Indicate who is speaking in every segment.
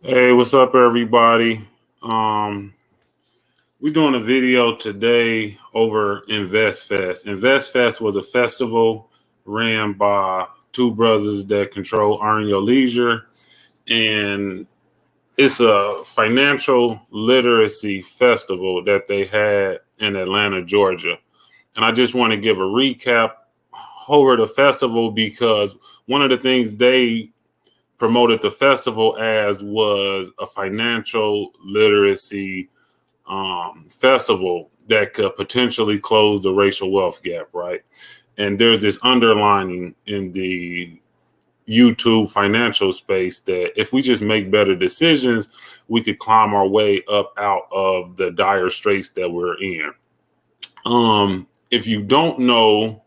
Speaker 1: Hey, what's up, everybody? Um, we're doing a video today over InvestFest. InvestFest was a festival ran by two brothers that control Earn Your Leisure, and it's a financial literacy festival that they had in Atlanta, Georgia. And I just want to give a recap over the festival because one of the things they promoted the festival as was a financial literacy festival that could potentially close the racial wealth gap, right? And there's this underlining in the YouTube financial space that if we just make better decisions, we could climb our way up out of the dire straits that we're in. If you don't know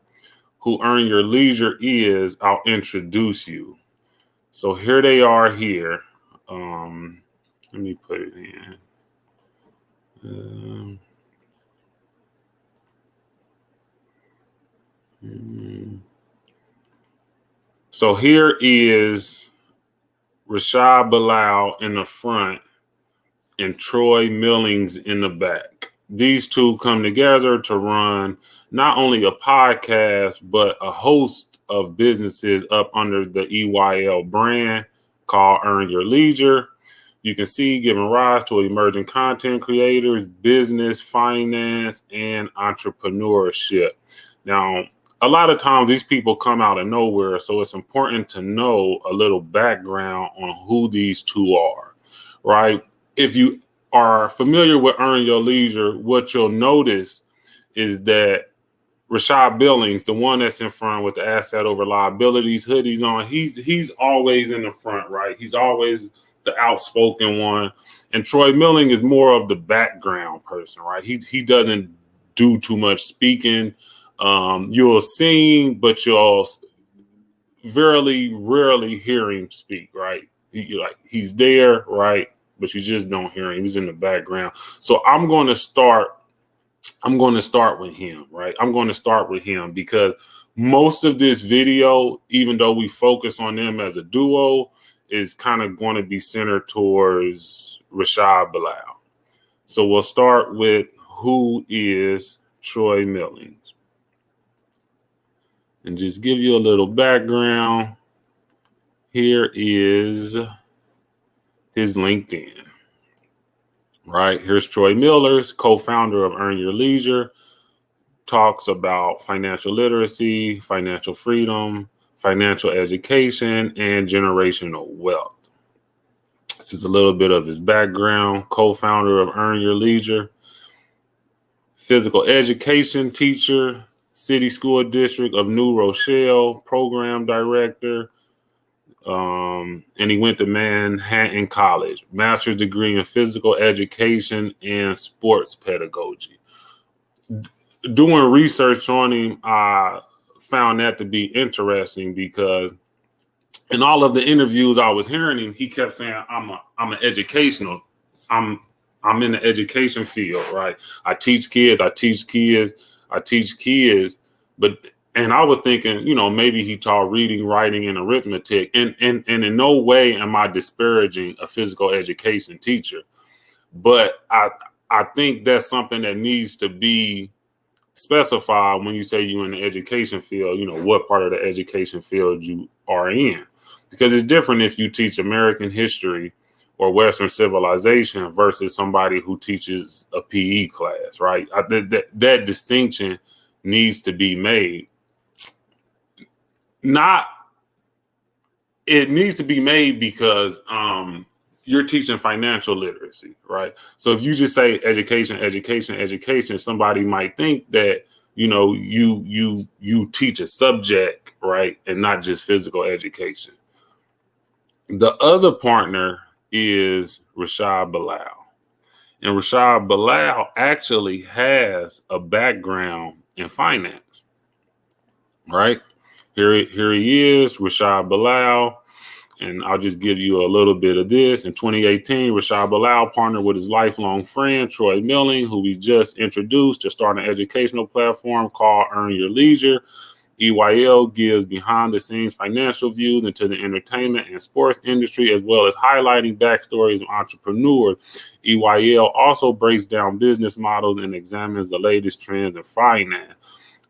Speaker 1: who Earn Your Leisure is, I'll introduce you. So here they are here. Let me put it in. So here is Rashad Bilal in the front and Troy Millings in the back. These two come together to run not only a podcast, but a host of businesses up under the EYL brand called Earn Your Leisure. You can see giving rise to emerging content creators, business, finance, and entrepreneurship. Now, a lot of times these people come out of nowhere, so it's important to know a little background on who these two are, right? If you are familiar with Earn Your Leisure, what you'll notice is that Rashad Billings, the one that's in front with the asset over liabilities hoodies on, he's always in the front, right? He's always the outspoken one. And Troy Milling is more of the background person, right? He doesn't do too much speaking. You'll see him, but you'll very rarely hear him speak, right? He's there, right? But you just don't hear him. He's in the background. So I'm going to start with him, right? I'm going to start with him because most of this video, even though we focus on them as a duo, is kind of going to be centered towards Rashad Bilal. So we'll start with who is Troy Millings. And just give you a little background. Here is his LinkedIn. Right, here's Troy Millers, co-founder of Earn Your Leisure, talks about financial literacy, financial freedom, financial education, and generational wealth. This is a little bit of his background. Co-founder of Earn Your Leisure, physical education teacher, City School District of New Rochelle, program director, and he went to Manhattan College, master's degree in physical education and sports pedagogy. Doing research on him, I found that to be interesting because in all of the interviews I was hearing him, he kept saying, I'm in the education field, right? I teach kids, and I was thinking, maybe he taught reading, writing, and arithmetic. And in no way am I disparaging a physical education teacher. But I think that's something that needs to be specified when you say you're in the education field, what part of the education field you are in. Because it's different if you teach American history or Western civilization versus somebody who teaches a PE class, right? That distinction needs to be made. It needs to be made because you're teaching financial literacy, right? So if you just say education, somebody might think that you teach a subject, right, and not just physical education. The other partner is Rashad Bilal, and Rashad Bilal actually has a background in finance, right? Here he is, Rashad Bilal, and I'll just give you a little bit of this. In 2018, Rashad Bilal partnered with his lifelong friend, Troy Milling, who we just introduced, to start an educational platform called Earn Your Leisure. EYL gives behind-the-scenes financial views into the entertainment and sports industry, as well as highlighting backstories of entrepreneurs. EYL also breaks down business models and examines the latest trends in finance.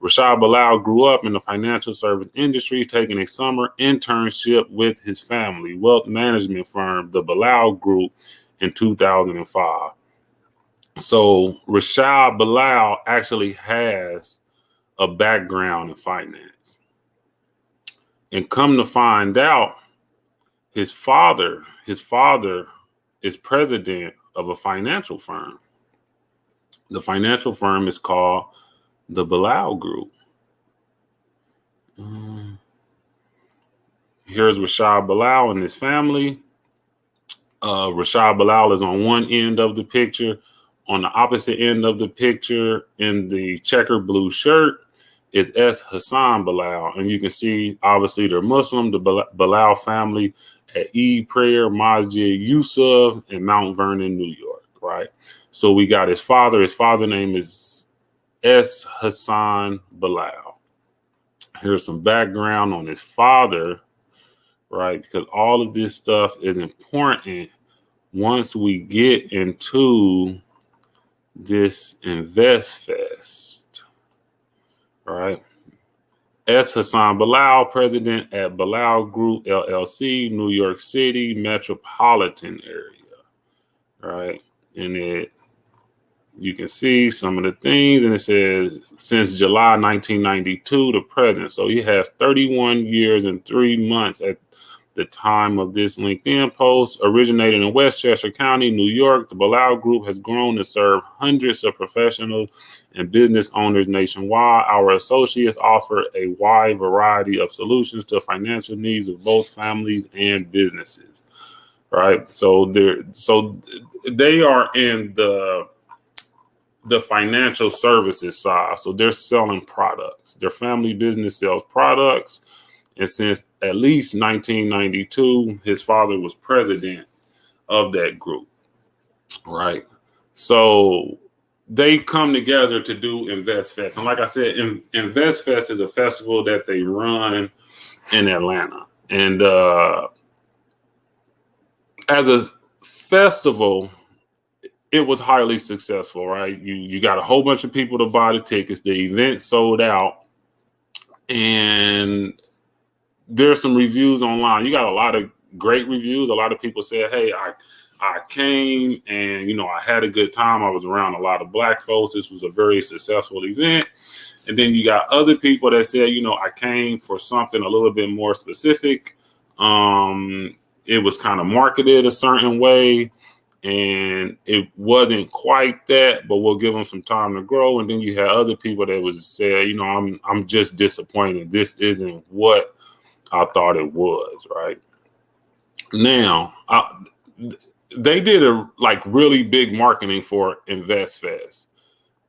Speaker 1: Rashad Bilal grew up in the financial service industry, taking a summer internship with his family wealth management firm, the Bilal Group, in 2005. So Rashad Bilal actually has a background in finance. And come to find out, his father is president of a financial firm. The financial firm is called the Bilal Group. Here's Rashad Bilal and his family. Rashad Bilal is on one end of the picture. On the opposite end of the picture, in the checker blue shirt, is S. Hassan Bilal. And you can see, obviously, they're Muslim, the Bilal family at Eid Prayer Masjid Yusuf in Mount Vernon, New York, right? So we got his father. His father's name is S. Hassan Bilal. Here's some background on his father, right? Because all of this stuff is important once we get into this Invest Fest, right? S. Hassan Bilal, president at Bilal Group, LLC, New York City metropolitan area, right? And you can see some of the things, and it says since July 1992 to present. So he has 31 years and 3 months at the time of this LinkedIn post. Originated in Westchester County, New York, the Bilal Group has grown to serve hundreds of professionals and business owners nationwide. Our associates offer a wide variety of solutions to financial needs of both families and businesses, right? So they are in the financial services side. So they're selling products. Their family business sells products. And since at least 1992, his father was president of that group, right? So they come together to do Invest Fest. And like I said, Invest Fest is a festival that they run in Atlanta. And as a festival, it was highly successful, right? You got a whole bunch of people to buy the tickets. The event sold out. And there's some reviews online. You got a lot of great reviews. A lot of people said, hey, I came and, I had a good time. I was around a lot of Black folks. This was a very successful event. And then you got other people that said, I came for something a little bit more specific. It was kind of marketed a certain way, and it wasn't quite that, but we'll give them some time to grow. And then you had other people that would say, I'm just disappointed. This isn't what I thought it was, right? Now, they did a really big marketing for Invest Fest,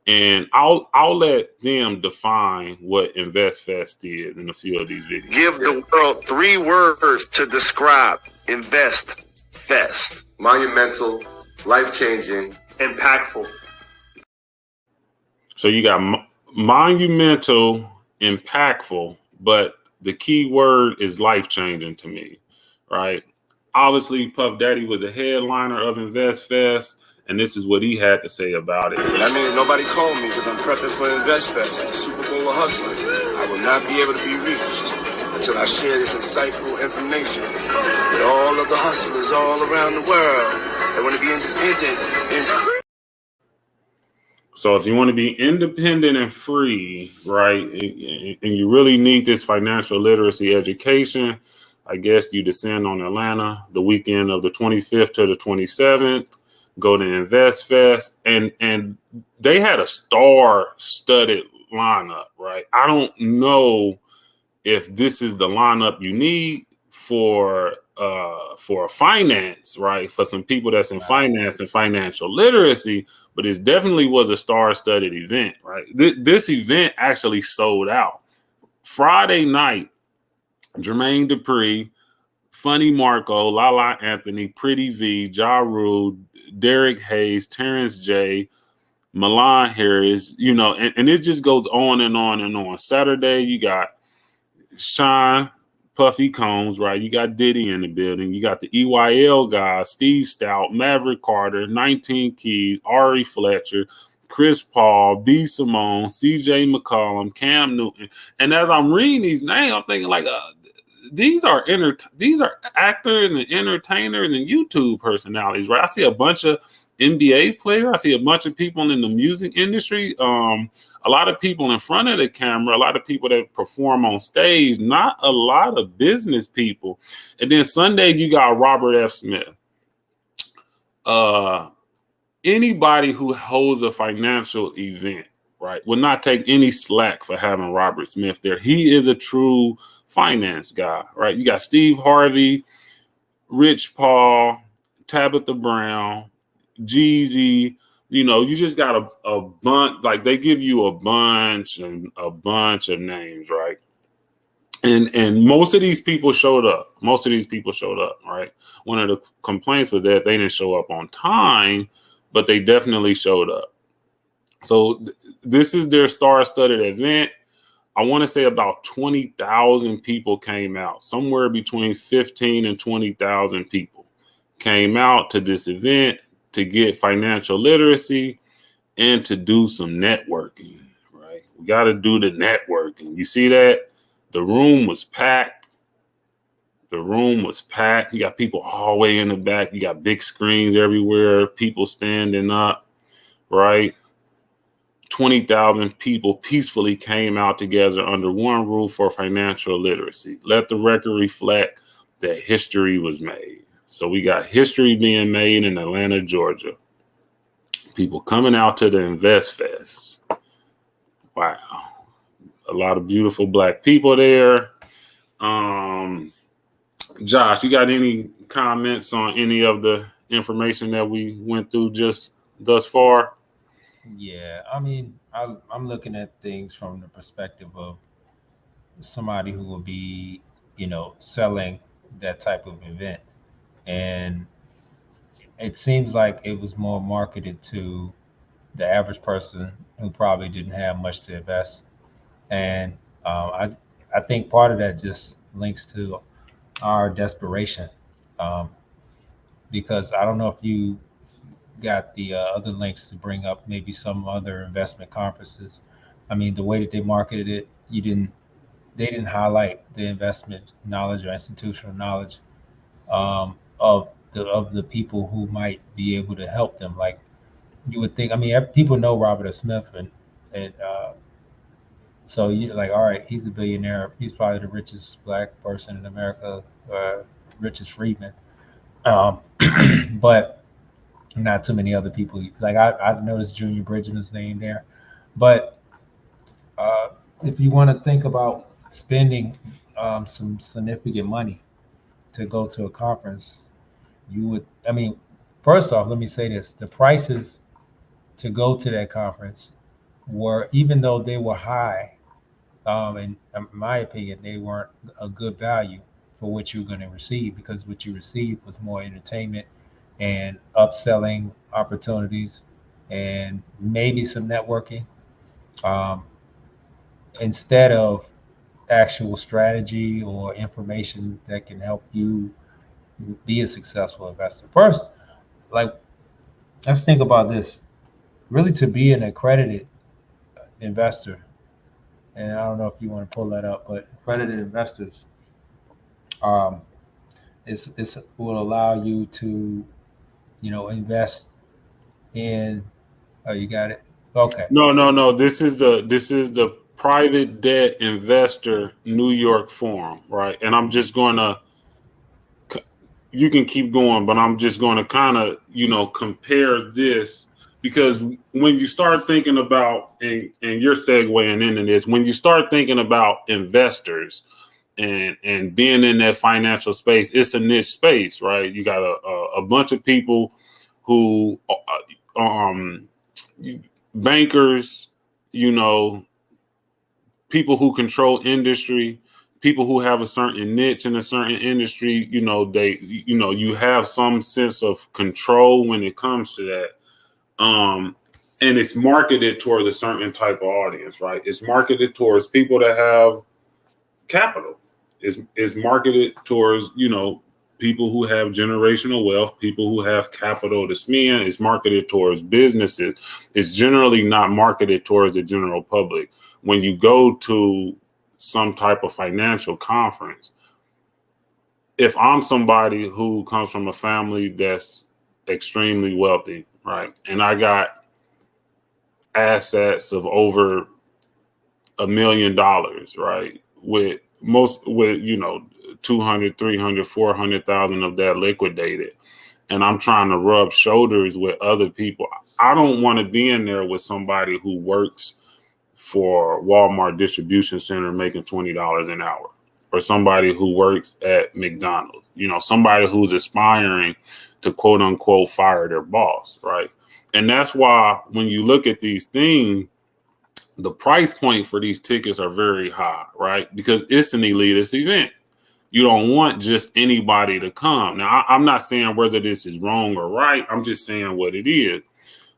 Speaker 1: and I'll let them define what Invest Fest is in a few of these videos.
Speaker 2: Give the world 3 words to describe Invest Fest:
Speaker 3: monumental, life-changing,
Speaker 2: impactful.
Speaker 1: So you got monumental, impactful, but the key word is life-changing to me, right? Obviously, Puff Daddy was the headliner of Invest Fest, and this is what he had to say about it.
Speaker 4: That means nobody called me because I'm prepping for Invest Fest, the Super Bowl of hustlers. I will not be able to be reached until I share this insightful information with all of the hustlers all around the world that want to be independent and free.
Speaker 1: So if you want to be independent and free, right, and you really need this financial literacy education, I guess you descend on Atlanta the weekend of the 25th to the 27th, go to Invest Fest, and they had a star-studded lineup, right? I don't know if this is the lineup you need for finance, right? For some people that's in finance and financial literacy, but it definitely was a star-studded event, right? This event actually sold out. Friday night, Jermaine Dupri, Funny Marco, Lala Anthony, Pretty V, Ja Rule, Derek Hayes, Terrence J, Milan Harris, and it just goes on and on and on. Saturday, you got Sean Puffy Combs, right? You got Diddy in the building. You got the EYL guys, Steve Stout, Maverick Carter, 19 Keys, Ari Fletcher, Chris Paul, B. Simone, CJ McCollum, Cam Newton. And as I'm reading these names, I'm thinking like, these are actors and entertainers and YouTube personalities, right? I see a bunch of NBA players. I see a bunch of people in the music industry. A lot of people in front of the camera, a lot of people that perform on stage, not a lot of business people. And then Sunday, you got Robert F. Smith. Anybody who holds a financial event, right, will not take any slack for having Robert Smith there. He is a true finance guy, right? You got Steve Harvey, Rich Paul, Tabitha Brown, Jeezy. You know, you just got a bunch, like they give you a bunch of names, right? And most of these people showed up. Right? One of the complaints was that they didn't show up on time, but they definitely showed up. So this is their star-studded event. I want to say about 20,000 people came out. Somewhere between 15 and 20,000 people came out to this event to get financial literacy and to do some networking, right? We got to do the networking. You see that? The room was packed. You got people all the way in the back. You got big screens everywhere, people standing up, right? 20,000 people peacefully came out together under one roof for financial literacy. Let the record reflect that history was made. So we got history being made in Atlanta, Georgia. People coming out to the Invest Fest. Wow. A lot of beautiful Black people there. Josh, you got any comments on any of the information that we went through just thus far?
Speaker 5: Yeah, I mean, I'm looking at things from the perspective of somebody who will be, selling that type of event. And it seems like it was more marketed to the average person who probably didn't have much to invest. And I think part of that just links to our desperation, um, because I don't know if you got the other links to bring up maybe some other investment conferences. I mean, the way that they marketed it, they didn't highlight the investment knowledge or institutional knowledge, of the people who might be able to help them. Like you would think. I mean, people know Robert F. Smith, and so you like, all right, he's a billionaire. He's probably the richest Black person in America, richest freedman. Um, but not too many other people. Like I noticed Junior Bridgman's name there, but if you want to think about spending some significant money to go to a conference, you would. I mean, first off, let me say this: the prices to go to that conference were, even though they were high, in my opinion, they weren't a good value for what you're going to receive, because what you received was more entertainment and upselling opportunities and maybe some networking, um, instead of actual strategy or information that can help you be a successful investor. First, like, let's think about this. Really, to be an accredited investor, and I don't know if you want to pull that up, but accredited investors, um, it's will allow you to, invest in. Oh, you got it. Okay.
Speaker 1: No. This is the private debt investor New York Forum, right? And I'm just gonna, you can keep going, but I'm just gonna kind of, compare this, because when you start thinking about, and you're segueing into this, when you start thinking about investors and being in that financial space, it's a niche space, right? You got a bunch of people who, bankers, people who control industry, people who have a certain niche in a certain industry. You have some sense of control when it comes to that. And it's marketed towards a certain type of audience, right? It's marketed towards people that have capital. It's marketed towards, people who have generational wealth, people who have capital to spend. It's marketed towards businesses. It's generally not marketed towards the general public. When you go to some type of financial conference, if I'm somebody who comes from a family that's extremely wealthy, right, and I got assets of over $1 million, right, with 200, 300, 400,000 of that liquidated, and I'm trying to rub shoulders with other people, I don't want to be in there with somebody who works for Walmart distribution center making $20 an hour, or somebody who works at McDonald's, somebody who's aspiring to quote unquote fire their boss, right? And that's why when you look at these things, the price point for these tickets are very high, right? Because it's an elitist event. You don't want just anybody to come. Now, I'm not saying whether this is wrong or right. I'm just saying what it is.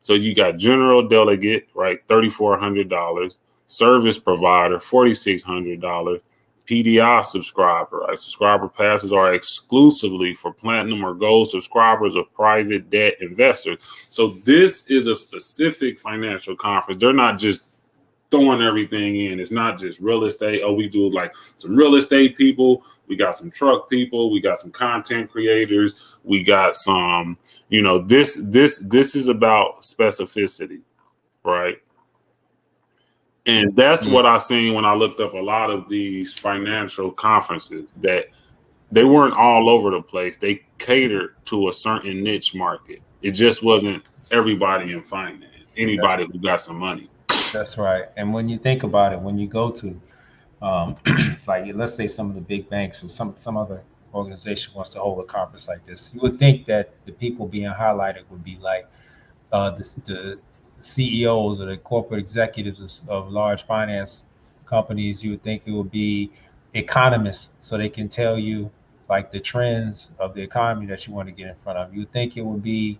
Speaker 1: So you got general delegate, right? $3,400. Service provider, $4,600. PDI subscriber, right? Subscriber passes are exclusively for platinum or gold subscribers of private debt investors. So this is a specific financial conference. They're not just throwing everything in. It's not just real estate. Oh, we do like some real estate people. We got some truck people. We got some content creators. We got some, this is about specificity, right? And that's what I seen when I looked up a lot of these financial conferences, that they weren't all over the place. They catered to a certain niche market. It just wasn't everybody in finance, anybody who got some money.
Speaker 5: That's right. And when you think about it, when you go to, like, let's say some of the big banks or some other organization wants to hold a conference like this, you would think that the people being highlighted would be like the CEOs or the corporate executives of large finance companies. You would think it would be economists, so they can tell you like the trends of the economy that you want to get in front of. You would think it would be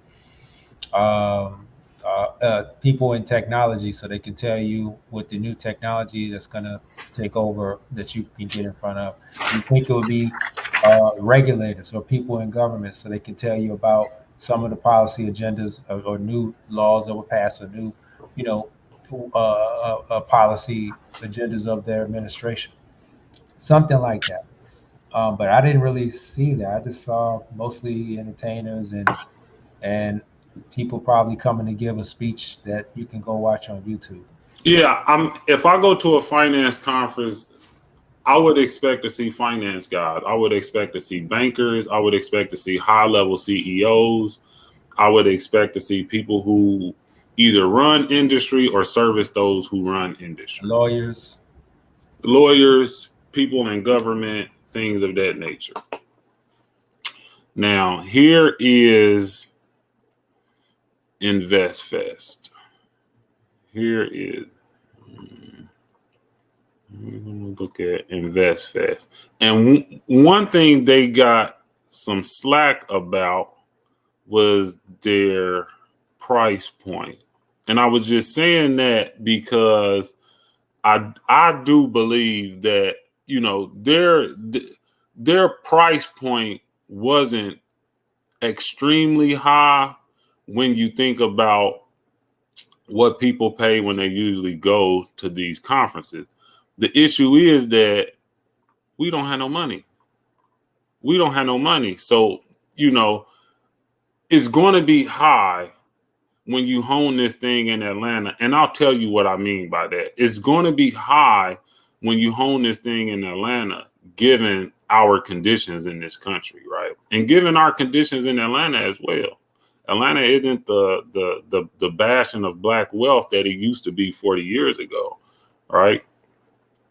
Speaker 5: people in technology, so they can tell you what the new technology that's going to take over that you can get in front of. You think it would be regulators or people in government, so they can tell you about some of the policy agendas or new laws that were passed, or new, policy agendas of their administration, something like that. But I didn't really see that. I just saw mostly entertainers and people probably coming to give a speech that you can go watch on YouTube.
Speaker 1: Yeah, if I go to a finance conference, I would expect to see finance guys. I would expect to see bankers. I would expect to see high-level CEOs. I would expect to see people who either run industry or service those who run industry.
Speaker 5: Lawyers,
Speaker 1: people in government, things of that nature. Now, here is InvestFest. Here is, we're going to look at InvestFest. And one thing they got some slack about was their price point. And I was just saying that because I do believe that, their price point wasn't extremely high when you think about what people pay when they usually go to these conferences. The issue is that we don't have no money. So, it's going to be high when you hone this thing in Atlanta. And I'll tell you what I mean by that. It's going to be high when you hone this thing in Atlanta, given our conditions in this country, right? And given our conditions in Atlanta as well. Atlanta isn't the bastion of black wealth that it used to be 40 years ago, right?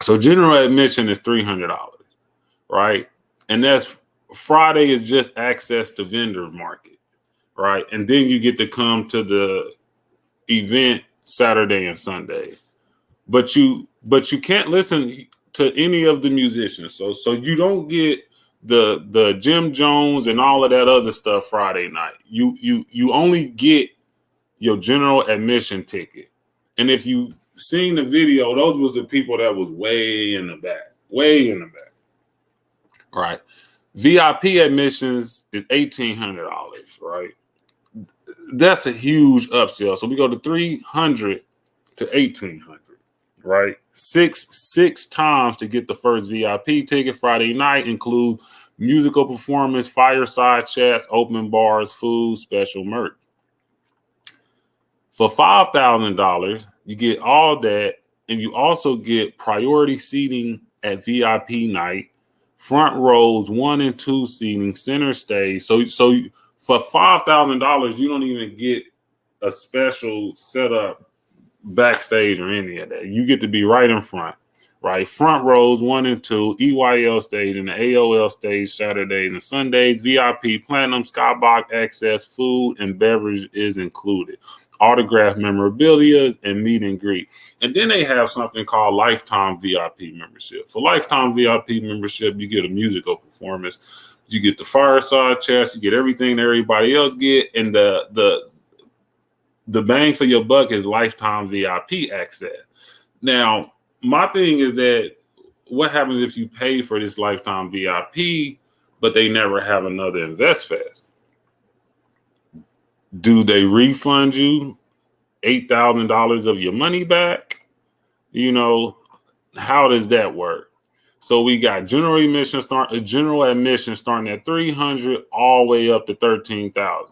Speaker 1: So general admission is $300, right? And that's Friday is just access to vendor market, right? And then you get to come to the event Saturday and Sunday, but you can't listen to any of the musicians. So you don't get the Jim Jones and all of that other stuff Friday night. You only get your general admission ticket. And if you seen the video, those was the people that was way in the back. way in the back. All right. VIP admissions is $1,800, right? That's a huge upsell. So we go to $300 to $1,800, right? Six times to get the first VIP ticket. Friday night include musical performance, fireside chats, open bars, food, special merch. For $5,000, you get all that, and you also get priority seating at VIP night, front rows 1 and 2 seating, center stage. So for $5,000, you don't even get a special setup backstage or any of that. You get to be right in front, right? Front rows 1 and 2, EYL stage and the AOL stage Saturdays and Sundays, VIP, platinum, skybox access, food and beverage is included. Autograph memorabilia and meet and greet. And then they have something called lifetime VIP membership. For lifetime VIP membership, you get a musical performance, you get the fireside chats, you get everything that everybody else get, and the bang for your buck is lifetime VIP access. Now, my thing is that what happens if you pay for this lifetime VIP, but they never have another Invest Fest? Do they refund you $8,000 of your money back? You know, how does that work? So we got general admission starting at $300 all the way up to $13,000,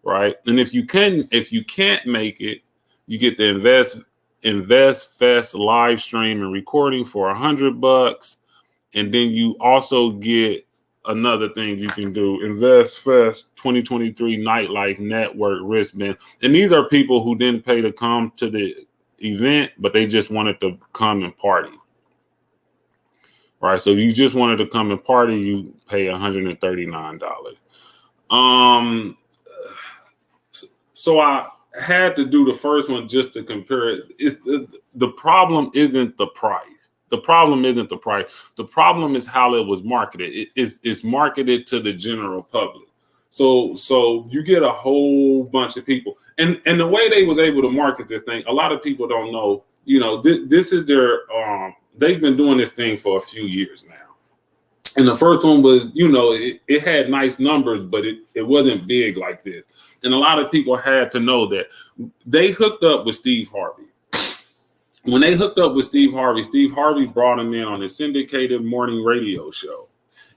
Speaker 1: right? And if you can't make it, you get the Invest Fest live stream and recording for $100, and then you also get another thing you can do, Invest Fest 2023 Nightlife Network wristband. And these are people who didn't pay to come to the event, but they just wanted to come and party. Right. So if you just wanted to come and party, you pay $139. So I had to do the first one just to compare it. The problem isn't the price. The problem isn't the price. The problem is how it was marketed. It's marketed to the general public. So you get a whole bunch of people, and the way they was able to market this thing, a lot of people don't know. You know, this is their. They've been doing this thing for a few years now, and the first one was, you know, it had nice numbers, but it wasn't big like this. And a lot of people had to know that they hooked up with Steve Harvey. When they hooked up with Steve Harvey brought him in on his syndicated morning radio show,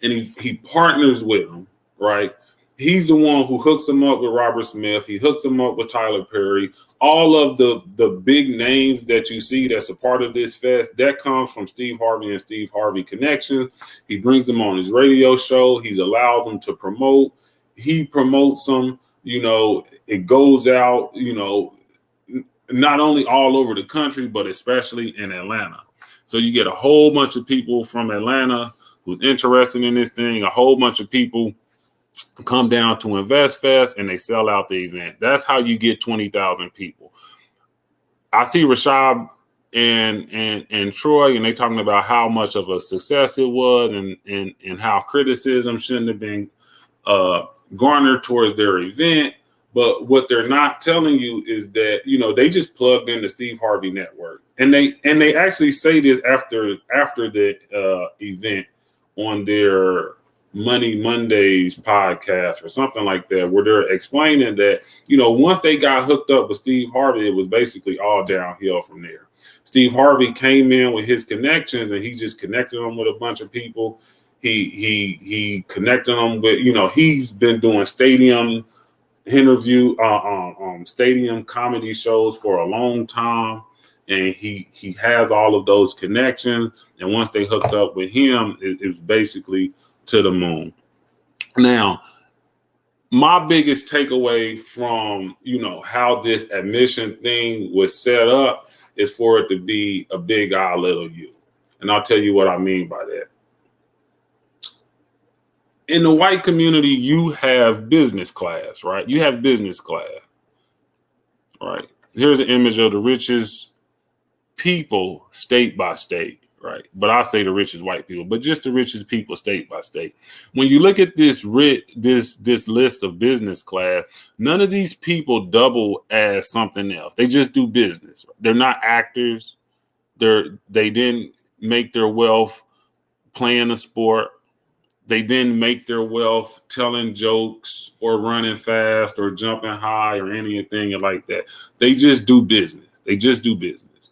Speaker 1: and he partners with him, right? He's the one who hooks him up with Robert Smith. He hooks him up with Tyler Perry. All of the big names that you see that's a part of this fest, that comes from Steve Harvey and Steve Harvey Connections. He brings them on his radio show. He's allowed them to promote. He promotes them. You know, it goes out, you know, not only all over the country, but especially in Atlanta. So you get a whole bunch of people from Atlanta who's interested in this thing. A whole bunch of people come down to Invest Fest and they sell out the event. That's how you get 20,000 people. I see Rashad and Troy, and they talking about how much of a success it was and how criticism shouldn't have been garnered towards their event. But what they're not telling you is that, you know, they just plugged in the Steve Harvey network, and they actually say this after the event on their Money Mondays podcast or something like that, where they're explaining that, you know, once they got hooked up with Steve Harvey, it was basically all downhill from there. Steve Harvey came in with his connections, and he just connected them with a bunch of people. He connected them with, you know, he's been doing stadium comedy shows for a long time, and he has all of those connections. And once they hooked up with him, it's basically to the moon. Now, my biggest takeaway from, you know, how this admission thing was set up is for it to be a big I, little you. And I'll tell you what I mean by that. In the white community, you have business class, right? You have business class, right? Here's an image of the richest people state by state, right? But I say the richest white people, but just the richest people state by state. When you look at this list of business class, none of these people double as something else. They just do business. They're not actors. They didn't make their wealth playing a sport. They didn't make their wealth telling jokes or running fast or jumping high or anything like that. They just do business. They just do business.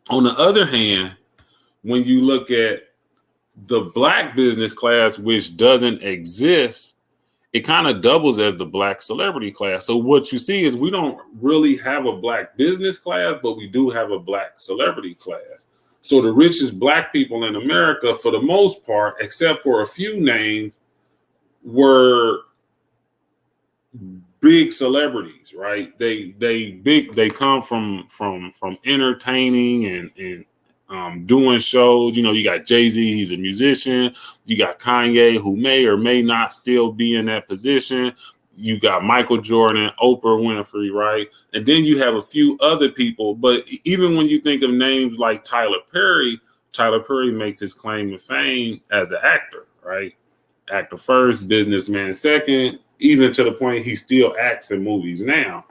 Speaker 1: On the other hand, when you look at the black business class, which doesn't exist, it kind of doubles as the black celebrity class. So what you see is we don't really have a black business class, but we do have a black celebrity class. So the richest black people in America, for the most part, except for a few names, were big celebrities, right? They come from entertaining and doing shows. You know, you got Jay-Z, he's a musician. You got Kanye, who may or may not still be in that position. You got Michael Jordan, Oprah Winfrey, right? And then you have a few other people. But even when you think of names like Tyler Perry makes his claim to fame as an actor, right? Actor first, businessman second, even to the point he still acts in movies now.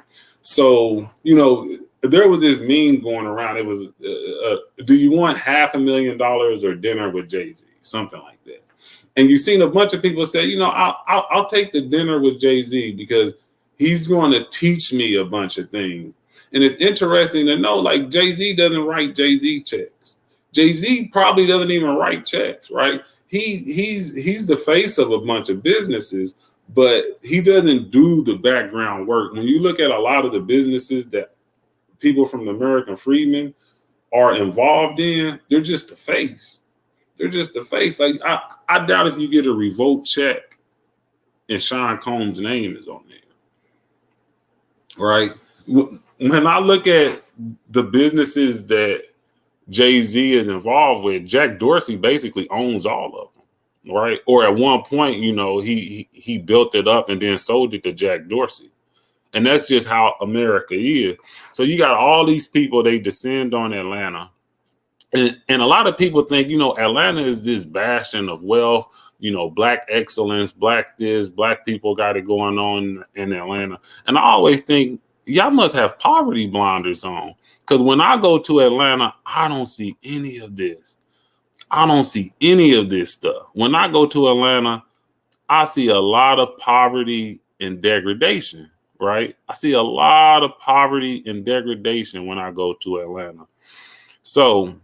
Speaker 1: So, you know, there was this meme going around. It was, do you want $500,000 or dinner with Jay-Z? Something like that. And you've seen a bunch of people say, you know, I'll take the dinner with Jay-Z because he's going to teach me a bunch of things. And it's interesting to know, like, Jay-Z doesn't write Jay-Z checks. Jay-Z probably doesn't even write checks, right? He's the face of a bunch of businesses, but he doesn't do the background work. When you look at a lot of the businesses that people from the American Freedmen are involved in, they're just the face. They're just the face. Like, I doubt if you get a revolt check and Sean Combs' name is on there, right? When I look at the businesses that Jay-Z is involved with, Jack Dorsey basically owns all of them, right? Or at one point, you know, he built it up and then sold it to Jack Dorsey. And that's just how America is. So you got all these people, they descend on Atlanta. And a lot of people think, you know, Atlanta is this bastion of wealth, you know, black excellence, black this, black people got it going on in Atlanta. And I always think, y'all must have poverty blinders on. Because when I go to Atlanta, I don't see any of this. I don't see any of this stuff. When I go to Atlanta, I see a lot of poverty and degradation, right? I see a lot of poverty and degradation when I go to Atlanta. So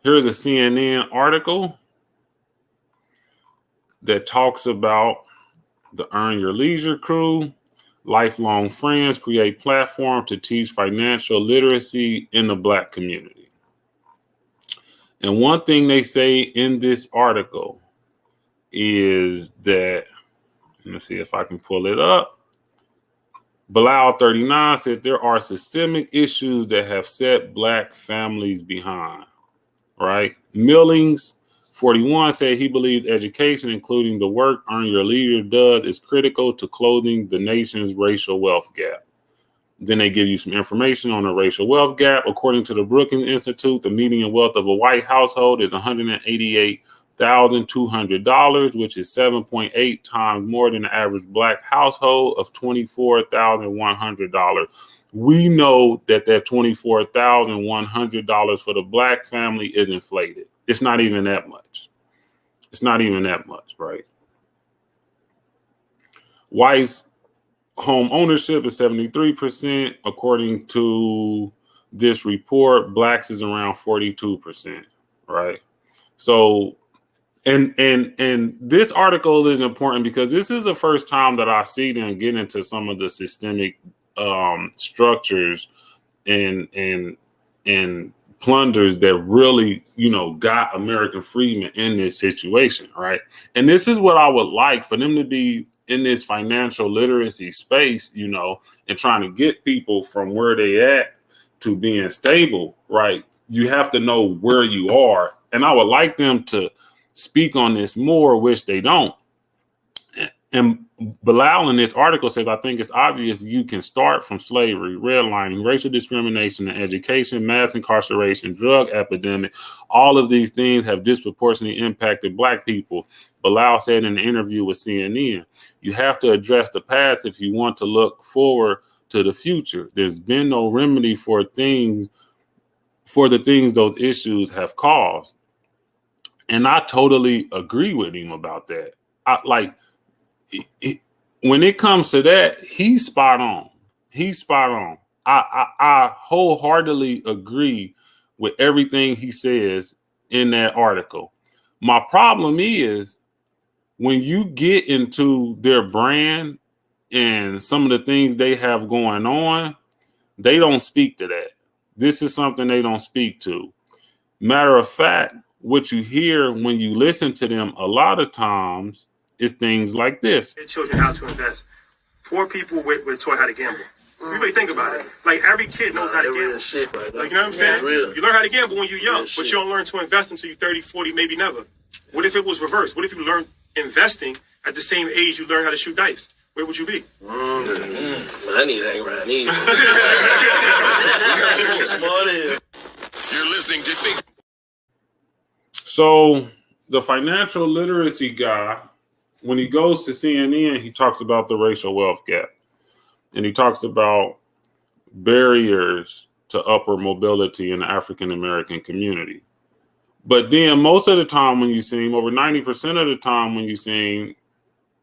Speaker 1: here's a CNN article that talks about the Earn Your Leisure crew. Lifelong friends create platform to teach financial literacy in the black community. And one thing they say in this article is that, let me see if I can pull it up. Bilal 39 said there are systemic issues that have set black families behind, right? Millings 41 said he believes education, including the work Earn Your Leisure does, is critical to closing the nation's racial wealth gap. Then they give you some information on the racial wealth gap. According to the Brookings Institute, the median wealth of a white household is $188,200, which is 7.8 times more than the average black household of $24,100. We know that $24,100 for the black family is inflated. It's not even that much. It's not even that much, right? Whites' home ownership is 73%. According to this report, blacks is around 42%, right? So, and this article is important because this is the first time that I see them get into some of the systemic structures and plunders that really, you know, got American freedmen in this situation, right? And this is what I would like for them to be in this financial literacy space, you know, and trying to get people from where they at to being stable, right? You have to know where you are. And I would like them to speak on this more, which they don't. And Bilal in this article says, I think it's obvious you can start from slavery, redlining, racial discrimination and education, mass incarceration, drug epidemic. All of these things have disproportionately impacted black people. Bilal said in an interview with CNN, you have to address the past if you want to look forward to the future. There's been no remedy for for the things those issues have caused. And I totally agree with him about that. When it comes to that, he's spot on. He's spot on. I wholeheartedly agree with everything he says in that article. My problem is when you get into their brand and some of the things they have going on, they don't speak to that. This is something they don't speak to. Matter of fact, what you hear when you listen to them a lot of times is things like this.
Speaker 6: Children how to invest. Poor people were taught how to gamble. You really think about it. Like every kid knows how to gamble.
Speaker 4: Shit right now.
Speaker 6: Like, you know what I'm saying? You learn how to gamble when you're young, but you don't learn to invest until you're 30, 40, maybe never. What if it was reversed? What if you learned investing at the same age you learn how to shoot dice? Where would you be?
Speaker 4: Well, I need to hang around these.
Speaker 7: You're listening to Big.
Speaker 1: So the financial literacy guy, when he goes to CNN, he talks about the racial wealth gap. And he talks about barriers to upward mobility in the African American community. But then most of the time when you see him, over 90% of the time when you see him,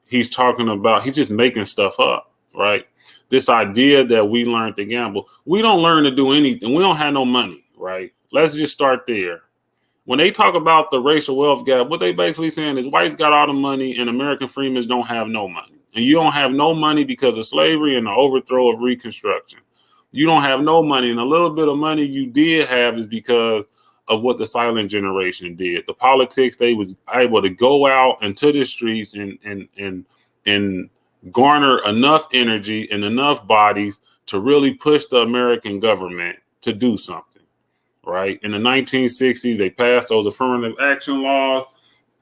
Speaker 1: he's talking about, he's just making stuff up, right? This idea that we learned to gamble. We don't learn to do anything. We don't have no money, right? Let's just start there. When they talk about the racial wealth gap, what they basically saying is whites got all the money and American freemen don't have no money. And you don't have no money because of slavery and the overthrow of Reconstruction. You don't have no money. And a little bit of money you did have is because of what the silent generation did. The politics, they was able to go out into the streets and garner enough energy and enough bodies to really push the American government to do something, right? In the 1960s, they passed those affirmative action laws.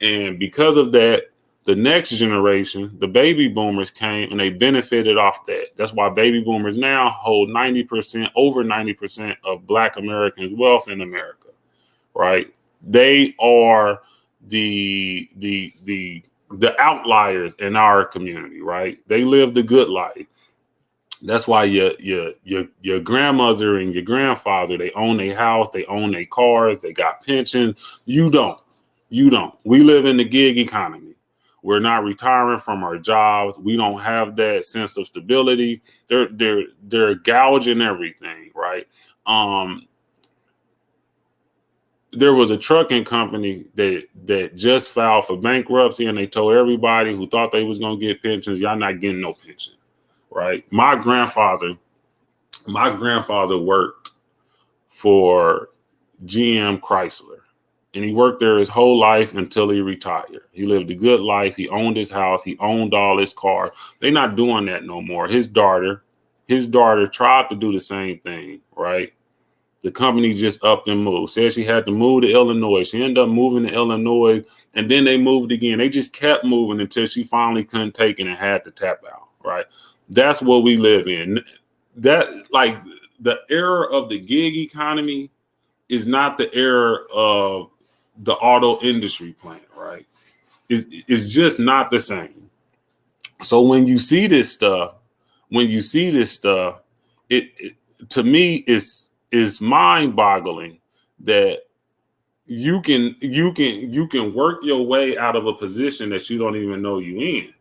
Speaker 1: And because of that, the next generation, the baby boomers came and they benefited off that. That's why baby boomers now hold 90%, over 90% of Black Americans' wealth in America, right? They are the outliers in our community, right? They live the good life. That's why your grandmother and your grandfather, they own their house, they own their cars, they got pensions. You don't. We live in the gig economy. We're not retiring from our jobs. We don't have that sense of stability. They're gouging everything, right? There was a trucking company that just filed for bankruptcy, and they told everybody who thought they was gonna get pensions, y'all not getting no pension, right? My grandfather worked for GM Chrysler. And he worked there his whole life until he retired. He lived a good life. He owned his house. He owned all his cars. They're not doing that no more. His daughter tried to do the same thing, right? The company just upped and moved. Said she had to move to Illinois. She ended up moving to Illinois, and then they moved again. They just kept moving until she finally couldn't take it and had to tap out, right? That's what we live in. That, like, the era of the gig economy is not the era of the auto industry plant, right? It's just not the same. So when you see this stuff, it to me is mind-boggling that you can work your way out of a position that you don't even know you in.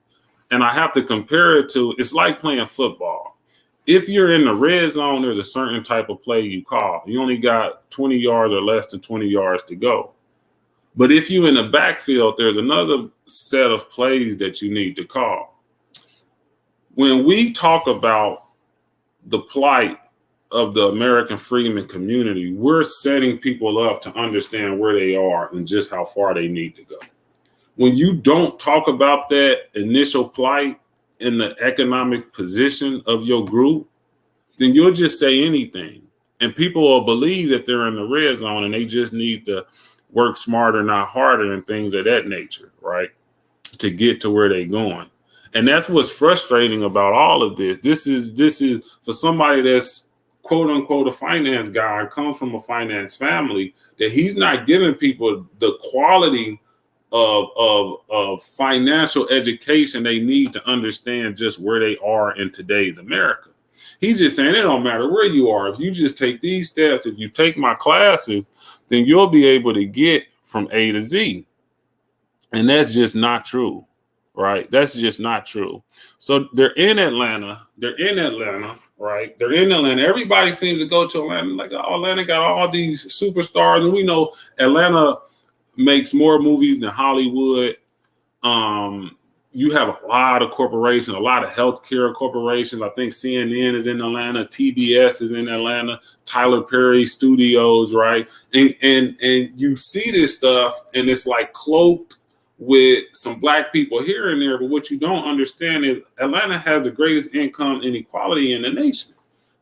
Speaker 1: And I have to compare it to, it's like playing football. If you're in the red zone, there's a certain type of play you call. You only got 20 yards or less than 20 yards to go. But if you're in the backfield, there's another set of plays that you need to call. When we talk about the plight of the American freedmen community, we're setting people up to understand where they are and just how far they need to go. When you don't talk about that initial plight in the economic position of your group, then you'll just say anything. And people will believe that they're in the red zone and they just need to work smarter, not harder, and things of that nature, right? To get to where they're going. And that's what's frustrating about all of this. This is for somebody that's quote unquote a finance guy, comes from a finance family, that he's not giving people the quality of financial education they need to understand just where they are in today's America. He's just saying it don't matter where you are. If you just take these steps, if you take my classes, then you'll be able to get from A to Z. And that's just not true, right? That's just not true. So they're in Atlanta, right? They're in Atlanta. Everybody seems to go to Atlanta like, oh, Atlanta got all these superstars. And we know Atlanta makes more movies than Hollywood. You have a lot of corporations, a lot of healthcare corporations. I think CNN is in Atlanta, TBS is in Atlanta, Tyler Perry Studios, right? And you see this stuff, and it's like cloaked with some black people here and there. But what you don't understand is Atlanta has the greatest income inequality in the nation,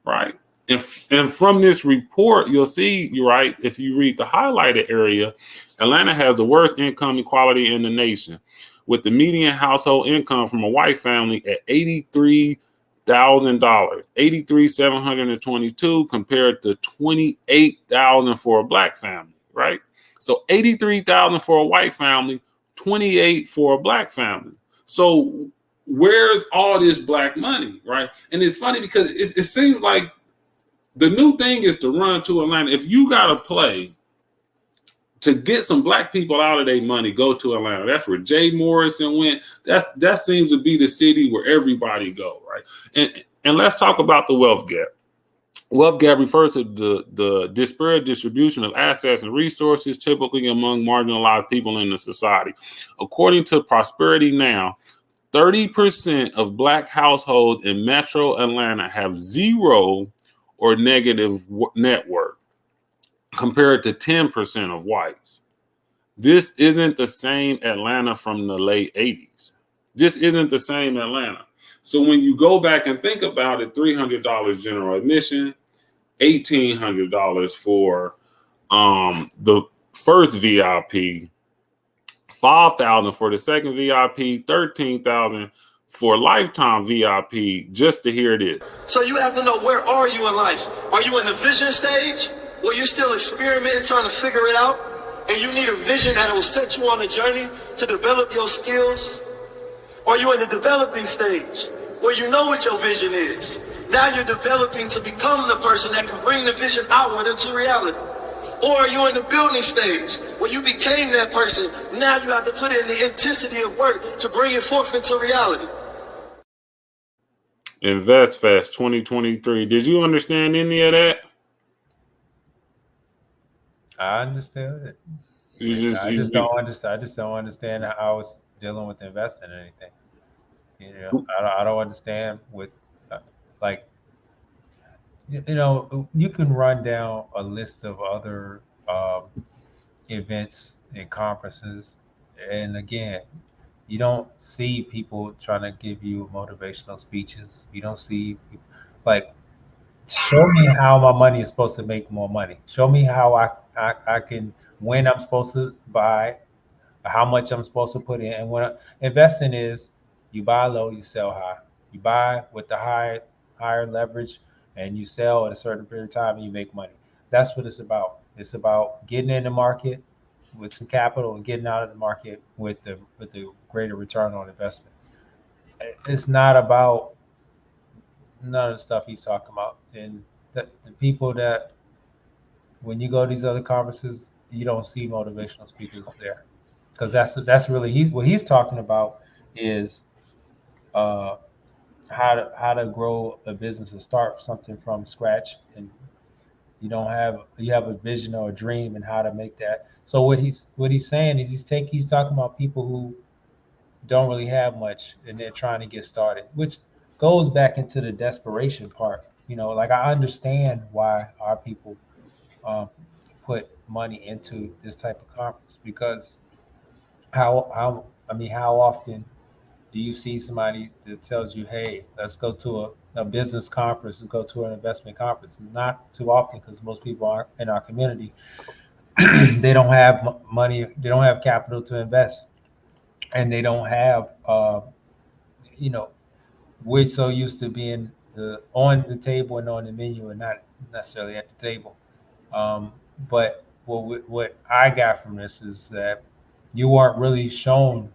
Speaker 1: right? And from this report, you'll see, you're right, if you read the highlighted area, Atlanta has the worst income equality in the nation, with the median household income from a white family at $83,000, $83,722 compared to $28,000 for a black family, right? So $83,000 for a white family, $28,000 for a black family. So where's all this black money, right? And it's funny because it seems like the new thing is to run to Atlanta. If you got to play to get some black people out of their money, go to Atlanta. That's where Jay Morrison went. That seems to be the city where everybody go, right? And let's talk about the wealth gap. Wealth gap refers to the disparate distribution of assets and resources, typically among marginalized people in the society. According to Prosperity Now, 30% of black households in Metro Atlanta have zero or negative net worth, compared to 10% of whites. This isn't the same Atlanta from the late 80s. This isn't the same Atlanta. So when you go back and think about it, $300 general admission, $1,800 for the first VIP, $5,000 for the second VIP, $13,000 for lifetime VIP, just to hear this.
Speaker 7: So you have to know, where are you in life? Are you in the vision stage? Where you're still experimenting, trying to figure it out, and you need a vision that will set you on a journey to develop your skills? Or are you in the developing stage, where you know what your vision is? Now you're developing to become the person that can bring the vision outward into reality. Or are you in the building stage, where you became that person? Now you have to put in the intensity of work to bring it forth into reality.
Speaker 1: Invest Fest 2023. Did you understand any of that?
Speaker 5: I understand it.
Speaker 1: I
Speaker 5: just don't understand. I just don't understand how I was dealing with investing in anything. You know, I don't understand with like, you know, you can run down a list of other events and conferences, and again, you don't see people trying to give you motivational speeches. You don't see people, like, show me how my money is supposed to make more money. Show me how I can, when I'm supposed to buy, how much I'm supposed to put in. And what investing is, you buy low, you sell high. You buy with the higher leverage, and you sell at a certain period of time, and you make money. That's what it's about. It's about getting in the market with some capital and getting out of the market with the greater return on investment. It's not about none of the stuff he's talking about. And the people that, when you go to these other conferences, you don't see motivational speakers there, because that's really what he's talking about is how to grow a business and start something from scratch, and you have a vision or a dream and how to make that. So what he's saying is he's talking about people who don't really have much and they're trying to get started, which goes back into the desperation part. You know, like, I understand why our people put money into this type of conference, because how often do you see somebody that tells you, hey, let's go to a business conference, let's go to an investment conference? Not too often, because most people are in our community, they don't have money, they don't have capital to invest, and they don't have, we're so used to being on the table and on the menu and not necessarily at the table. But what I got from this is that you weren't really shown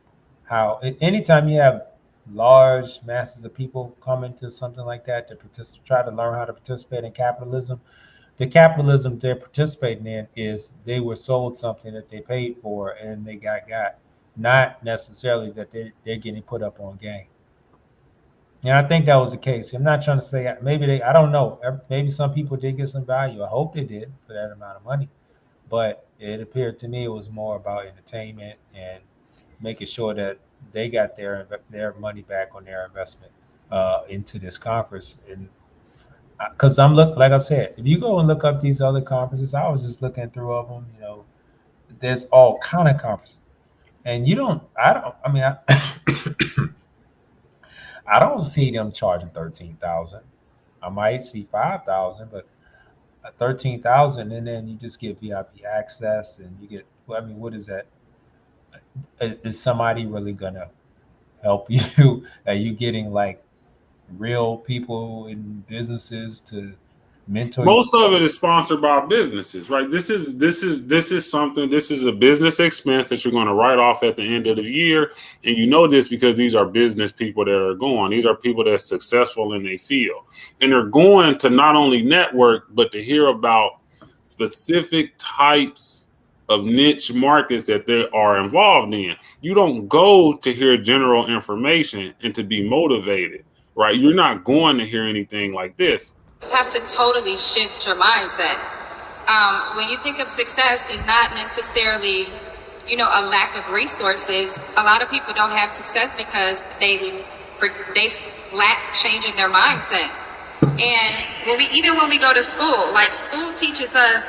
Speaker 5: how, anytime you have large masses of people come into something like that to try to learn how to participate in capitalism. The capitalism they're participating in is they were sold something that they paid for and they got, not necessarily that they're getting put up on game. And I think that was the case. I'm not trying to say I don't know. Maybe some people did get some value. I hope they did for that amount of money. But it appeared to me it was more about entertainment and making sure that they got their money back on their investment into this conference. And because like I said, if you go and look up these other conferences, I was just looking through of them. There's all kind of conferences, and I don't see them charging 13,000. I might see 5,000, but 13,000, and then you just get VIP access, and you get. What is that? Is somebody really gonna help you? Are you getting like real people in businesses to mentor?
Speaker 1: Most of it is sponsored by businesses, right? This is something. This is a business expense that you're going to write off at the end of the year, and you know this because these are business people that are going. These are people that are successful in their field, and they're going to not only network but to hear about specific types of niche markets that they are involved in. You don't go to hear general information and to be motivated, right? You're not going to hear anything like this.
Speaker 8: You have to totally shift your mindset. When you think of success, it's not necessarily, a lack of resources. A lot of people don't have success because they lack changing their mindset. And when we go to school, like school teaches us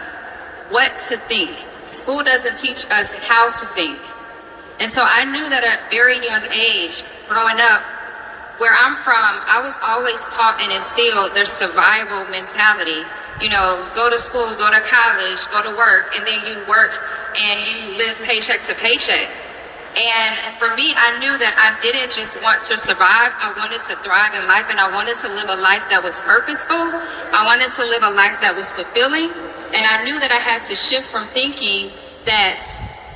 Speaker 8: what to think. School doesn't teach us how to think. And so I knew that at a very young age, growing up, where I'm from, I was always taught and instilled their survival mentality. Go to school, go to college, go to work, and then you work and you live paycheck to paycheck. And for me, I knew that I didn't just want to survive. I wanted to thrive in life, and I wanted to live a life that was purposeful. I wanted to live a life that was fulfilling. And I knew that I had to shift from thinking that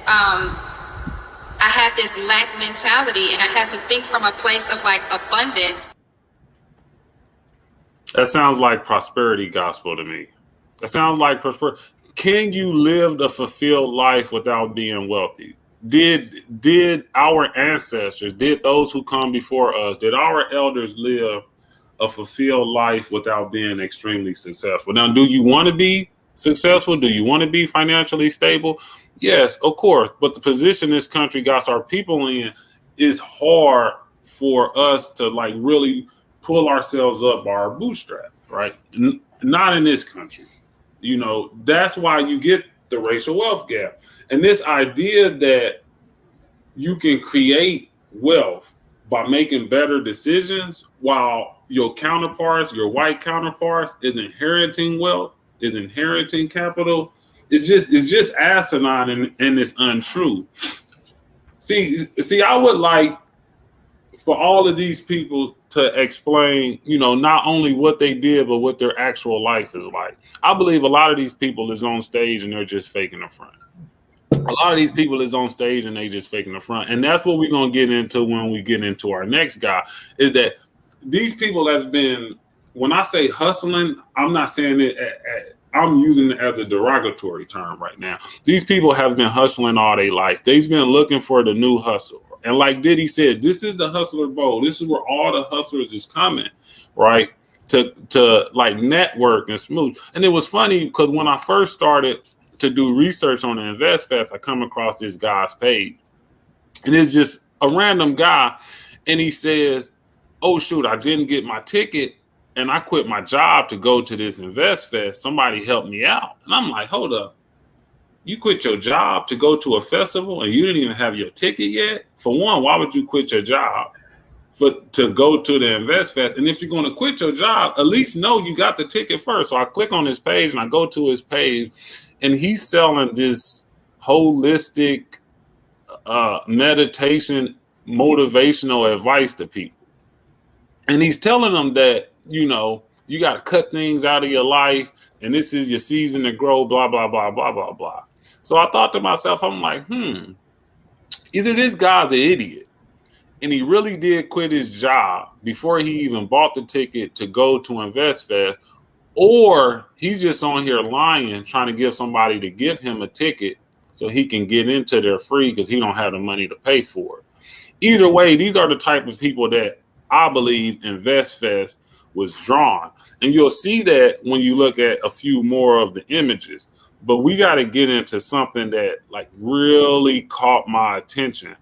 Speaker 8: I had this lack mentality, and I had to think from a place of like abundance.
Speaker 1: That sounds like prosperity gospel to me. That sounds like can you live a fulfilled life without being wealthy? Did our ancestors, did those who come before us, did our elders live a fulfilled life without being extremely successful? Now, do you want to be successful? Do you want to be financially stable? Yes, of course. But the position this country got our people in is hard for us to like really pull ourselves up by our bootstraps, right? Not in this country. That's why you get the racial wealth gap. And this idea that you can create wealth by making better decisions while your counterparts, your white counterparts, is inheriting wealth, is inheriting capital, it's just asinine and it's untrue. See, I would like for all of these people to explain, not only what they did, but what their actual life is like. I believe a lot of these people is on stage and they're just faking the front. A lot of these people is on stage and they just faking the front. And that's what we're going to get into when we get into our next guy, is that these people have been, when I say hustling, I'm not saying it I'm using it as a derogatory term right now. These people have been hustling all their life. They've been looking for the new hustle. And like Diddy said, this is the hustler bowl. This is where all the hustlers is coming, right? To like network and smooth. And it was funny because when I first started to do research on the Invest Fest, I come across this guy's page. And it's just a random guy. And he says, oh, shoot, I didn't get my ticket. And I quit my job to go to this Invest Fest. Somebody helped me out. And I'm like, hold up. You quit your job to go to a festival and you didn't even have your ticket yet? For one, why would you quit your job to go to the Invest Fest? And if you're going to quit your job, at least know you got the ticket first. So I click on his page and I go to his page and he's selling this holistic meditation, motivational advice to people. And he's telling them that, you got to cut things out of your life and this is your season to grow, blah, blah, blah, blah, blah, blah. So I thought to myself, I'm like, either this guy's an idiot and he really did quit his job before he even bought the ticket to go to InvestFest, or he's just on here lying, trying to get somebody to give him a ticket so he can get into there free because he don't have the money to pay for it. Either way, these are the type of people that I believe InvestFest was drawn. And you'll see that when you look at a few more of the images. But we got to get into something that like really caught my attention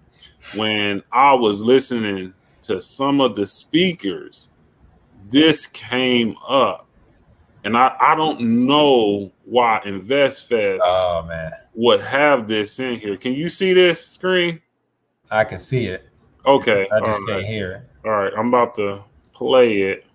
Speaker 1: when I was listening to some of the speakers. This came up. And I don't know why InvestFest would have this in here. Can you see this screen?
Speaker 5: I can see it.
Speaker 1: Okay.
Speaker 5: I just can't hear it.
Speaker 1: All right. I'm about to play it.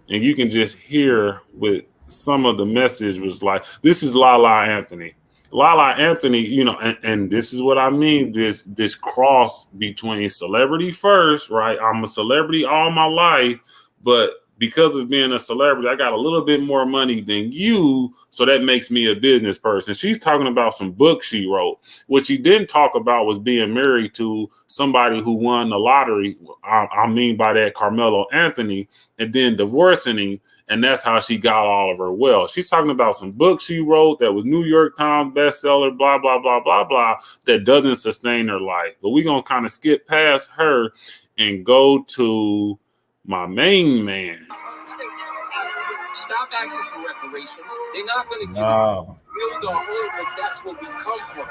Speaker 1: And you can just hear with some of the message was like, this is Lala Anthony. Lala Anthony, you know, and this is what I mean, this cross between celebrity first, right? I'm a celebrity all my life, but because of being a celebrity, I got a little bit more money than you, so that makes me a business person. She's talking about some books she wrote. What she didn't talk about was being married to somebody who won the lottery. I mean by that, Carmelo Anthony, and then divorcing him, and that's how she got all of her wealth. She's talking about some books she wrote that was New York Times bestseller, blah, blah, blah, blah, blah, that doesn't sustain her life. But we're going to kind of skip past her and go to my main man.
Speaker 9: Stop asking for reparations. They're not going to give you. Build a home because that's where we come from.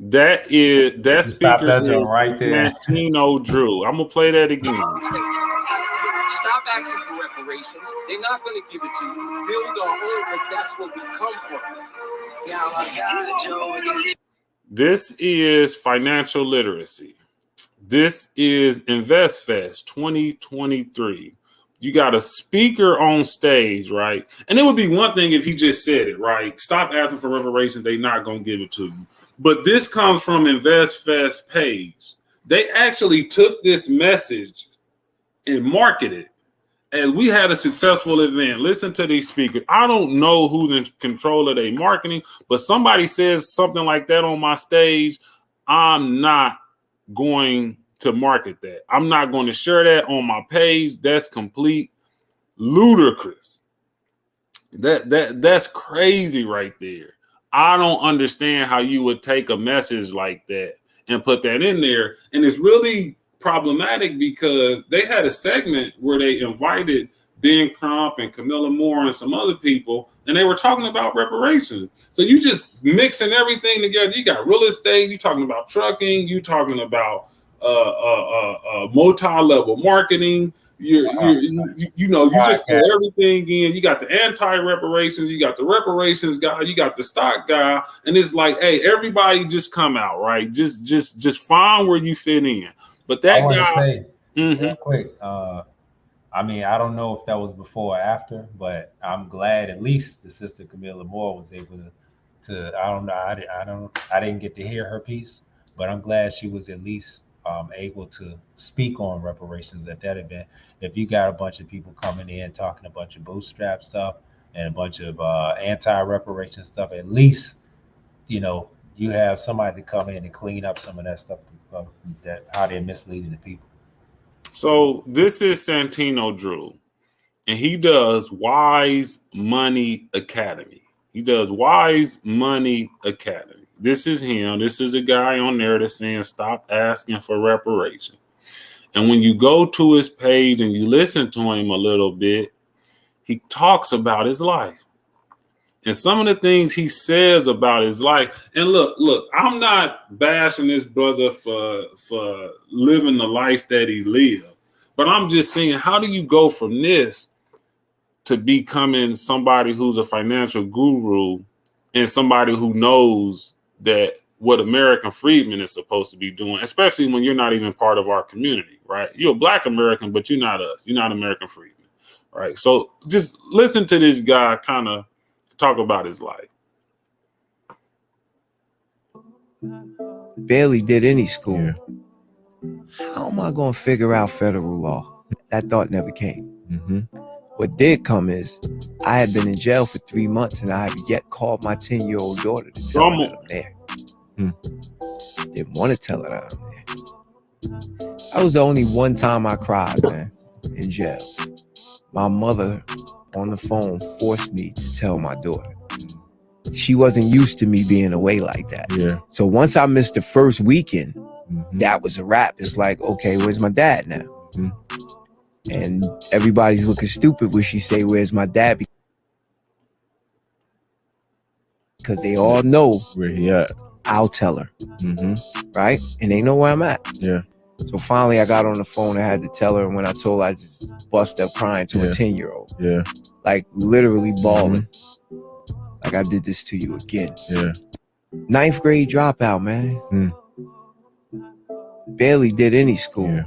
Speaker 1: That speaker is
Speaker 5: right there.
Speaker 1: Santino Drew. I'm gonna play that again.
Speaker 9: Stop asking for reparations. They're not going to give it to you. Build a home because that's where we come from.
Speaker 1: This is financial literacy. This is InvestFest 2023. You got a speaker on stage, right? And it would be one thing if he just said it, right? Stop asking for reparations. They're not going to give it to you. But this comes from InvestFest page. They actually took this message and marketed it. And we had a successful event. Listen to these speakers. I don't know who's in control of their marketing, but somebody says something like that on my stage, I'm not going to market that. I'm not going to share that on my page. That's complete ludicrous. That's crazy right there. I don't understand how you would take a message like that and put that in there. And it's really problematic because they had a segment where they invited Ben Crump and Camilla Moore and some other people, and they were talking about reparations. So you just mixing everything together. You got real estate, you talking about trucking, you talking about multi-level marketing. You just put everything in. You got the anti-reparations, you got the reparations guy, you got the stock guy, and it's like, hey, everybody just come out, right? Just find where you fit in. But that guy,
Speaker 5: real quick, I mean, I don't know if that was before or after, but I'm glad at least the sister Camilla Moore was able to I don't know, I didn't get to hear her piece, but I'm glad she was at least able to speak on reparations at that event. If you got a bunch of people coming in talking a bunch of bootstrap stuff and a bunch of anti-reparation stuff, at least, you know, you have somebody to come in and clean up some of that stuff, that how they're misleading the people.
Speaker 1: So this is Santino Drew, and he does Wise Money Academy. He does Wise Money Academy. This is him. This is a guy on there that's saying stop asking for reparation. And when you go to his page and you listen to him a little bit, he talks about his life. And some of the things he says about his life, and look, I'm not bashing this brother for living the life that he lived, but I'm just saying, how do you go from this to becoming somebody who's a financial guru and somebody who knows that what American freedmen is supposed to be doing, especially when you're not even part of our community, right? You're a Black American, but you're not us. You're not American freedmen, right? So just listen to this guy kind of talk about his life.
Speaker 10: Barely did any school. Yeah. How am I going to figure out federal law? That thought never came. Mm-hmm. What did come is I had been in jail for 3 months and I have yet called my 10-year-old daughter to tell her that I'm there. Didn't want to tell her that I'm there. That was the only one time I cried, man, in jail. My mother on the phone forced me to tell my daughter. She wasn't used to me being away like that.
Speaker 11: Yeah.
Speaker 10: So once I missed the first weekend, that was a wrap. It's like, okay, where's my dad now? And everybody's looking stupid when she say, where's my dad? Because they all know
Speaker 11: where he at.
Speaker 10: I'll tell her. Right? And they know where I'm at.
Speaker 11: Yeah.
Speaker 10: So finally I got on the phone and had to tell her, and when I told her, I just bust up crying to a 10-year-old.
Speaker 11: Yeah.
Speaker 10: Like literally bawling. Like, I did this to you again.
Speaker 11: Yeah.
Speaker 10: 9th grade dropout, man. Barely did any school.
Speaker 11: Yeah.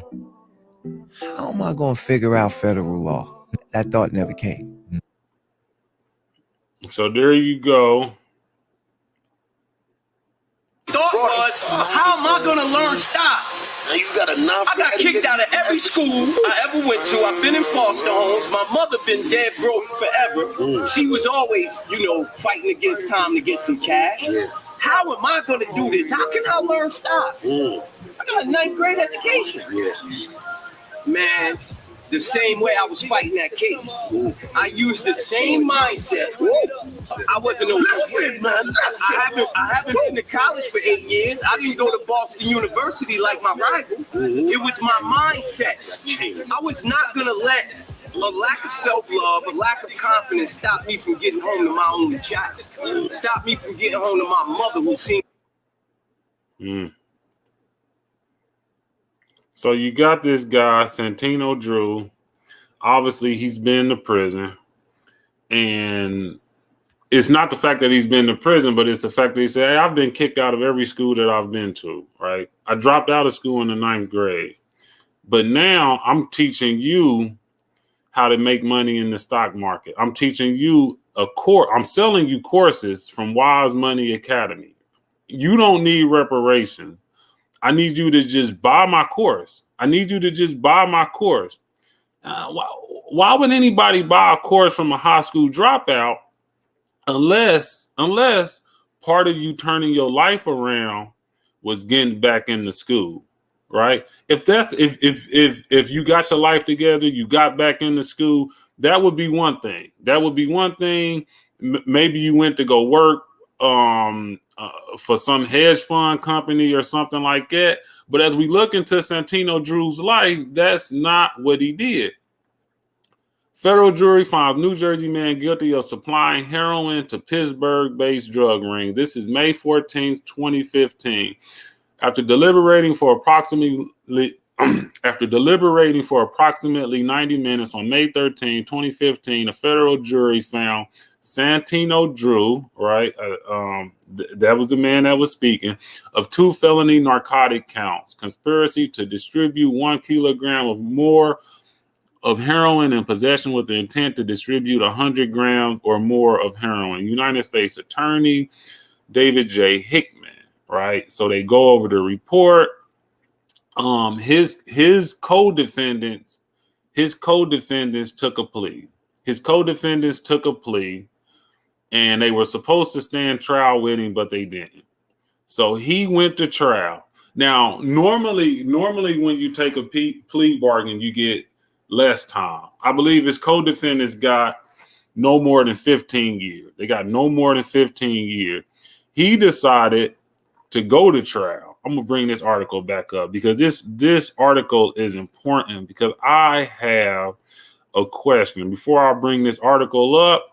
Speaker 10: How am I going to figure out federal law? That thought never came.
Speaker 1: So there you go.
Speaker 9: Thought was, how am I gonna learn stocks?
Speaker 2: Now you got
Speaker 9: I got kicked out of every school I ever went to. I've been in foster homes. My mother been dead broke forever. She was always, fighting against time to get some cash. How am I gonna do this? How can I learn stocks? I got a 9th grade education. Man, the same way I was fighting that case. I used the same mindset. I wasn't no
Speaker 2: Listen, man.
Speaker 9: I haven't been to college for 8 years. I didn't go to Boston University like my rival. It was my mindset. I was not gonna let a lack of self-love, a lack of confidence stop me from getting home to my only child. Stop me from getting home to my mother who seemed.
Speaker 1: So you got this guy, Santino Drew. Obviously, he's been to prison. And it's not the fact that he's been to prison, but it's the fact that he said, hey, I've been kicked out of every school that I've been to, right? I dropped out of school in the 9th grade. But now I'm teaching you how to make money in the stock market. I'm teaching you a course. I'm selling you courses from Wise Money Academy. You don't need reparations. I need you to just buy my course. I need you to just buy my course. Why would anybody buy a course from a high school dropout unless part of you turning your life around was getting back into school, right? If you got your life together, you got back into school, that would be one thing. That would be one thing. Maybe you went to go work for some hedge fund company or something like that. But as we look into Santino Drew's life, that's not what he did. Federal jury finds New Jersey man guilty of supplying heroin to Pittsburgh-based drug ring. This is May 14th, 2015. After deliberating for approximately 90 minutes on May 13, 2015, a federal jury found Santino Drew, right? That was the man that was speaking, of 2 felony narcotic counts: conspiracy to distribute 1 kilogram or more of heroin and possession with the intent to distribute 100 grams or more of heroin. United States Attorney David J. Hickman, right? So they go over the report. His co-defendants took a plea. And they were supposed to stand trial with him, but they didn't. So he went to trial. Now, normally when you take a plea bargain, you get less time. I believe his co-defendants got no more than 15 years. They got no more than 15 years. He decided to go to trial. I'm going to bring this article back up because this article is important because I have a question. Before I bring this article up,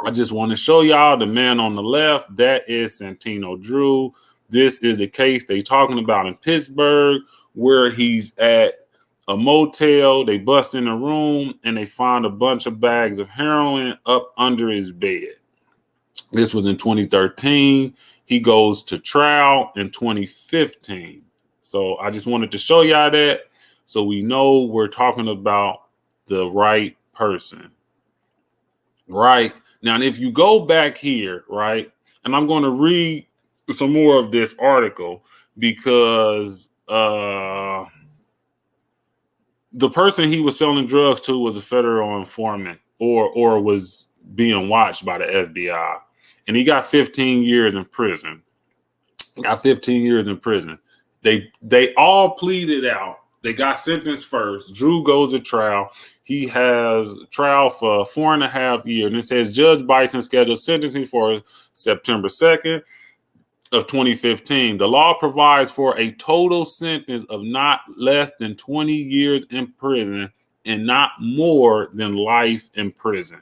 Speaker 1: I just want to show y'all the man on the left. That is Santino Drew. This is the case they talking about in Pittsburgh, where he's at a motel. They bust in a room and they find a bunch of bags of heroin up under his bed. This was in 2013. He goes to trial in 2015. So I just wanted to show y'all that so we know we're talking about the right person. Right. Now, if you go back here, right, and I'm going to read some more of this article because the person he was selling drugs to was a federal informant or was being watched by the FBI. And he got 15 years in prison. They all pleaded out. They got sentenced first. Drew goes to trial. He has trial for 4.5 years. And it says Judge Bison scheduled sentencing for September 2nd of 2015. The law provides for a total sentence of not less than 20 years in prison and not more than life in prison,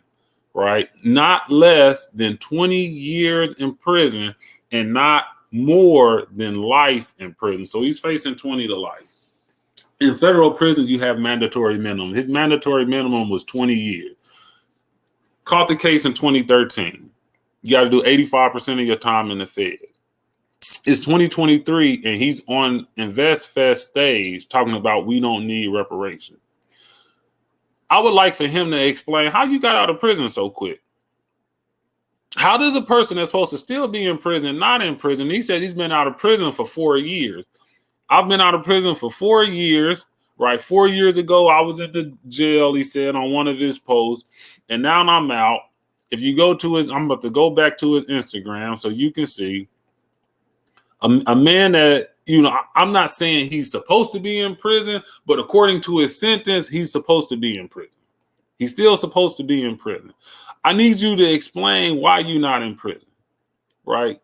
Speaker 1: right? Not less than 20 years in prison and not more than life in prison. So he's facing 20 to life. In federal prisons, you have mandatory minimum. His mandatory minimum was 20 years. Caught the case in 2013. You got to do 85% of your time in the Fed. It's 2023, and he's on InvestFest stage talking about we don't need reparations. I would like for him to explain how you got out of prison so quick. How does a person that's supposed to still be in prison not in prison? He said he's been out of prison for 4 years. I've been out of prison for 4 years, right? 4 years ago, I was in the jail, he said on one of his posts, and now I'm out. If you go to I'm about to go back to his Instagram so you can see a man that, I'm not saying he's supposed to be in prison, but according to his sentence, he's supposed to be in prison. He's still supposed to be in prison. I need you to explain why you're not in prison, right?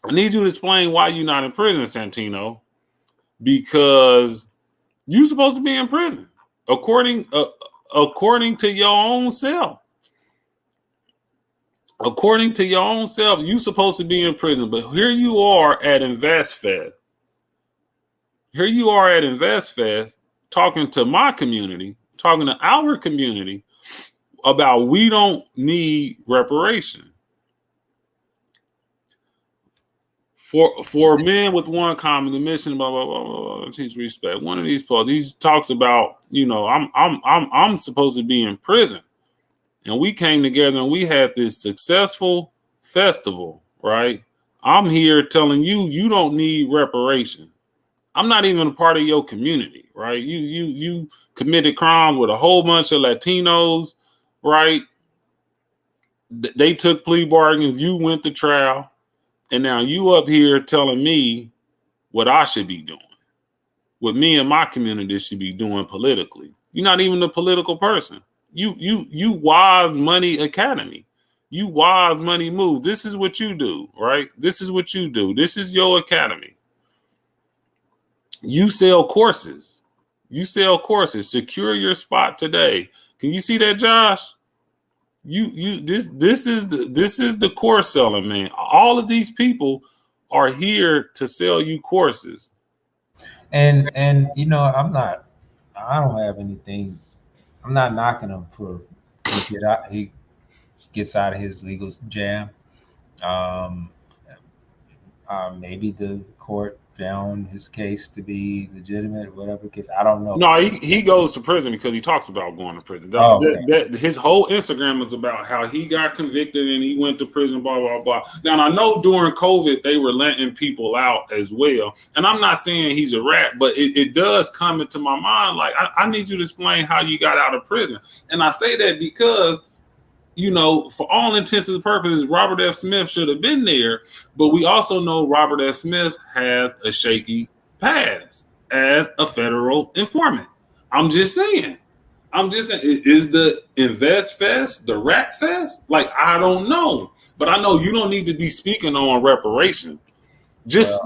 Speaker 1: I need you to explain why you're not in prison, Santino. Because you're supposed to be in prison, according to your own self. According to your own self, you're supposed to be in prison. But here you are at InvestFest. Here you are at InvestFest talking to my community, talking to our community about we don't need reparation. For men with one common mission, blah blah blah blah. Teach respect. One of these posts, he talks about, I'm supposed to be in prison, and we came together and we had this successful festival, right? I'm here telling you, you don't need reparation. I'm not even a part of your community, right? You committed crimes with a whole bunch of Latinos, right? They took plea bargains. You went to trial. And now you up here telling me what I should be doing, what me and my community should be doing politically. You're not even a political person. You Wise Money Academy. You Wise Money Move. This is what you do, right? This is what you do. This is your academy. You sell courses. You sell courses. Secure your spot today. Can you see that, Josh? This is the course selling, man. All of these people are here to sell you courses.
Speaker 5: And I don't have anything. I'm not knocking him for he gets out of his legal jam. Maybe the court found his case to be legitimate, whatever case. I don't know.
Speaker 1: No, he goes to prison because he talks about going to prison. His whole Instagram is about how he got convicted and he went to prison, blah, blah, blah. Now, I know during COVID, they were letting people out as well. And I'm not saying he's a rat, but it does come into my mind. Like, I need you to explain how you got out of prison. And I say that because, for all intents and purposes, Robert F. Smith should have been there. But we also know Robert F. Smith has a shaky past as a federal informant. I'm just saying, is the InvestFest the rat fest? Like, I don't know. But I know you don't need to be speaking on reparation. Just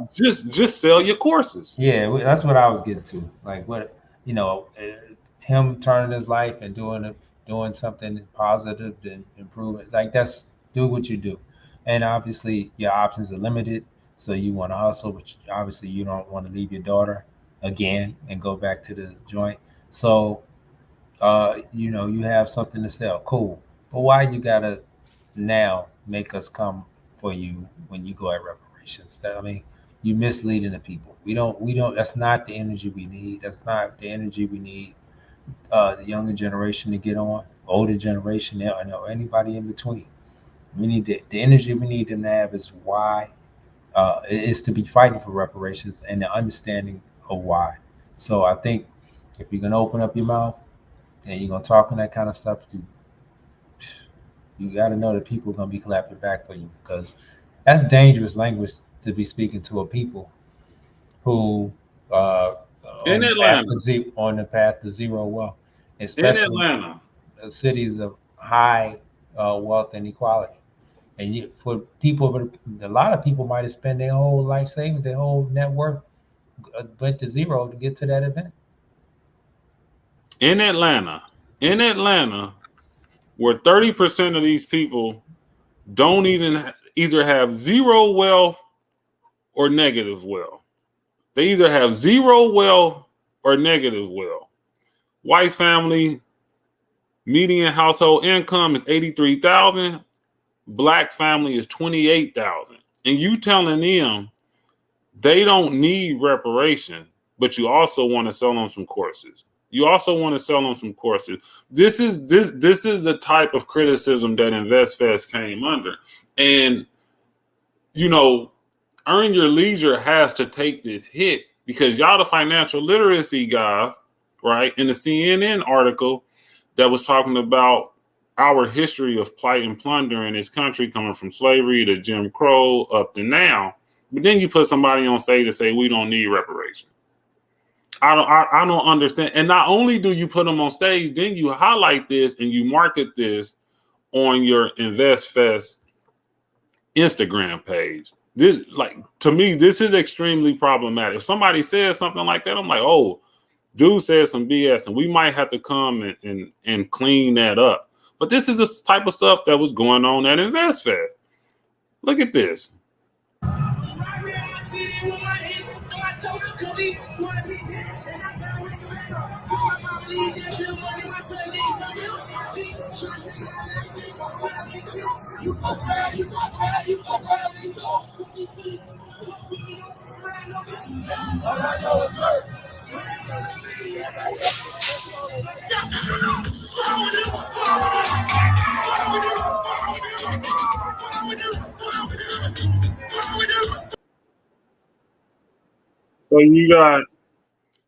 Speaker 1: sell your courses.
Speaker 5: Yeah, that's what I was getting to. Like, what, him turning his life and doing something positive and improvement, like that's do what you do. And obviously your options are limited, so you want to hustle, but obviously you don't want to leave your daughter again and go back to the joint. So you have something to sell, cool, but why you gotta now make us come for you when you go at reparations? You misleading the people. We don't that's not the energy we need. That's not the energy we need the younger generation to get on, older generation, or anybody in between. We need the energy we need them to have is why is to be fighting for reparations and the understanding of why. So I think if you're gonna open up your mouth and you're gonna talk on that kind of stuff, you got to know that people are gonna be clapping back for you, because that's dangerous language to be speaking to a people who
Speaker 1: in Atlanta,
Speaker 5: on the path to zero wealth,
Speaker 1: in
Speaker 5: especially
Speaker 1: Atlanta,
Speaker 5: cities of high wealth and equality. And for people, a lot of people might have spent their whole life savings, their whole net worth, went to zero to get to that event.
Speaker 1: in Atlanta, where 30% of these people don't even either have zero wealth or negative wealth. They either have zero wealth or negative wealth. White family median household income is 83,000. Black family is 28,000. And you telling them they don't need reparation, but you also want to sell them some courses. This is the type of criticism that InvestFest came under. And Earn Your Leisure has to take this hit because y'all the financial literacy guys, right? In the CNN article that was talking about our history of plight and plunder in this country, coming from slavery to Jim Crow up to now. But then you put somebody on stage and say we don't need reparation. I don't understand. And not only do you put them on stage, then you highlight this and you market this on your InvestFest Instagram page. This, to me, this is extremely problematic. If somebody says something like that, I'm like, oh, dude said some BS, and we might have to come and clean that up. But this is the type of stuff that was going on at InvestFest. Look at this.